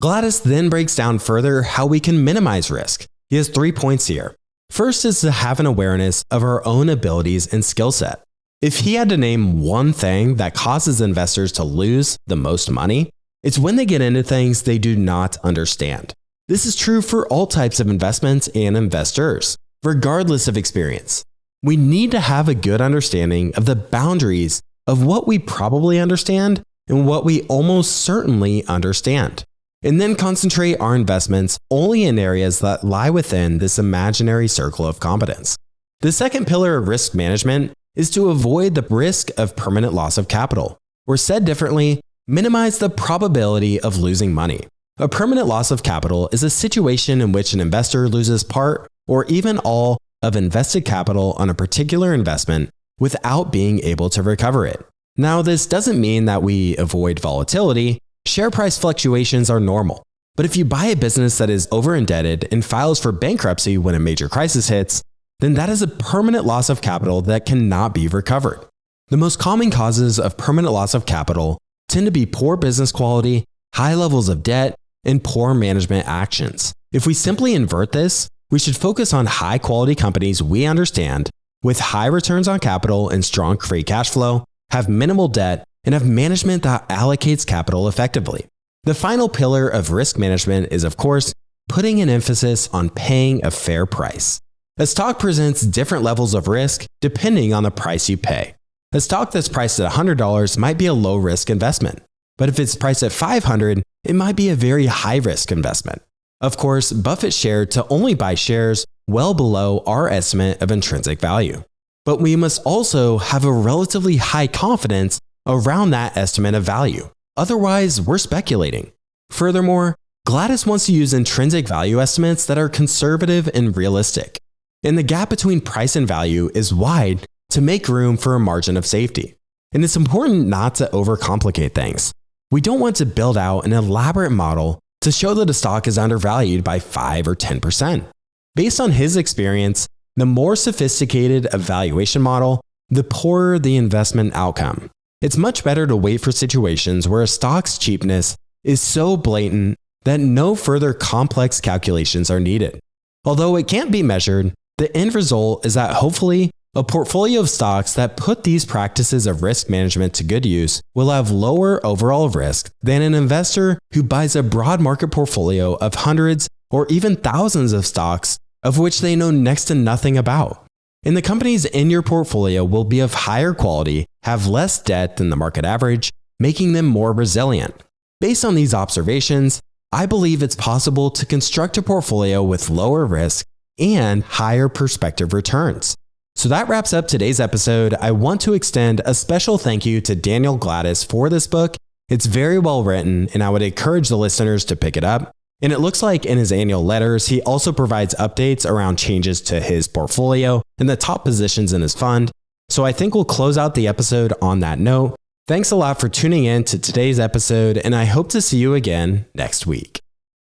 Gladis then breaks down further how we can minimize risk. He has 3 points here. First is to have an awareness of our own abilities and skill set. If he had to name one thing that causes investors to lose the most money, it's when they get into things they do not understand. This is true for all types of investments and investors, regardless of experience. We need to have a good understanding of the boundaries of what we probably understand and what we almost certainly understand, and then concentrate our investments only in areas that lie within this imaginary circle of competence. The second pillar of risk management is to avoid the risk of permanent loss of capital, or said differently, minimize the probability of losing money. A permanent loss of capital is a situation in which an investor loses part or even all of invested capital on a particular investment without being able to recover it. Now, this doesn't mean that we avoid volatility. Share price fluctuations are normal. But if you buy a business that is over-indebted and files for bankruptcy when a major crisis hits, then that is a permanent loss of capital that cannot be recovered. The most common causes of permanent loss of capital tend to be poor business quality, high levels of debt, and poor management actions. If we simply invert this, we should focus on high-quality companies we understand, with high returns on capital and strong free cash flow, have minimal debt, and have management that allocates capital effectively. The final pillar of risk management is, of course, putting an emphasis on paying a fair price. A stock presents different levels of risk depending on the price you pay. A stock that's priced at $100 might be a low-risk investment. But if it's priced at 500, it might be a very high-risk investment. Of course, Buffett shared to only buy shares well below our estimate of intrinsic value. But we must also have a relatively high confidence around that estimate of value. Otherwise, we're speculating. Furthermore, Gladis wants to use intrinsic value estimates that are conservative and realistic. And the gap between price and value is wide to make room for a margin of safety. And it's important not to overcomplicate things. We don't want to build out an elaborate model to show that a stock is undervalued by 5 or 10%. Based on his experience, the more sophisticated a valuation model, the poorer the investment outcome. It's much better to wait for situations where a stock's cheapness is so blatant that no further complex calculations are needed. Although it can't be measured, the end result is that hopefully a portfolio of stocks that put these practices of risk management to good use will have lower overall risk than an investor who buys a broad market portfolio of hundreds or even thousands of stocks of which they know next to nothing about. And the companies in your portfolio will be of higher quality, have less debt than the market average, making them more resilient. Based on these observations, I believe it's possible to construct a portfolio with lower risk and higher prospective returns. So that wraps up today's episode. I want to extend a special thank you to Daniel Gladiš for this book. It's very well written, and I would encourage the listeners to pick it up. And it looks like in his annual letters, he also provides updates around changes to his portfolio and the top positions in his fund. So I think we'll close out the episode on that note. Thanks a lot for tuning in to today's episode, and I hope to see you again next week.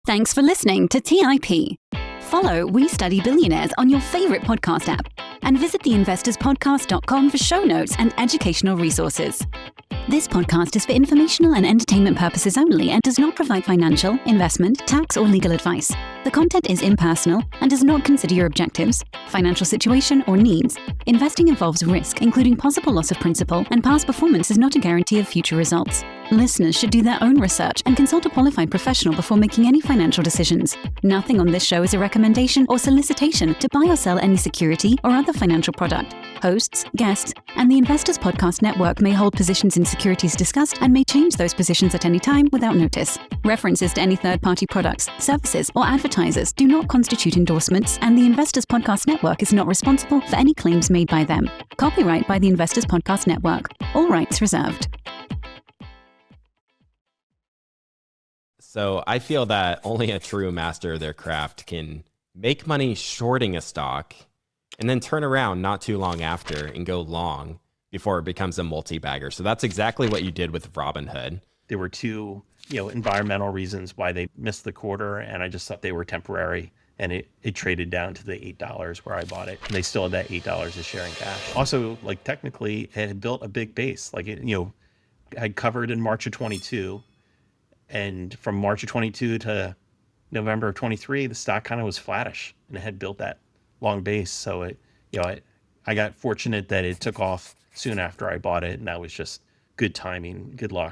Thanks for listening to TIP. Follow We Study Billionaires on your favorite podcast app and visit theinvestorspodcast.com for show notes and educational resources. This podcast is for informational and entertainment purposes only and does not provide financial, investment, tax, or legal advice. The content is impersonal and does not consider your objectives, financial situation, or needs. Investing involves risk, including possible loss of principal, and past performance is not a guarantee of future results. Listeners should do their own research and consult a qualified professional before making any financial decisions. Nothing on this show is a recommendation or solicitation to buy or sell any security or other financial product. Hosts, guests, and the Investors Podcast Network may hold positions in securities discussed and may change those positions at any time without notice. References to any third-party products, services, or advertisers do not constitute endorsements, and the Investors Podcast Network is not responsible for any claims made by them. Copyright by the Investors Podcast Network. All rights reserved. So I feel that only a true master of their craft can make money shorting a stock and then turn around not too long after and go long before it becomes a multi-bagger. So that's exactly what you did with Robinhood. There were two, environmental reasons why they missed the quarter, and I just thought they were temporary. And it traded down to the $8 where I bought it. And they still had that $8 a share in cash. Also, technically, it had built a big base. Had covered in March of 22. And from March of 22 to November of 23, the stock kind of was flattish, and it had built that long base. So I got fortunate that it took off soon after I bought it, and that was just good timing, good luck.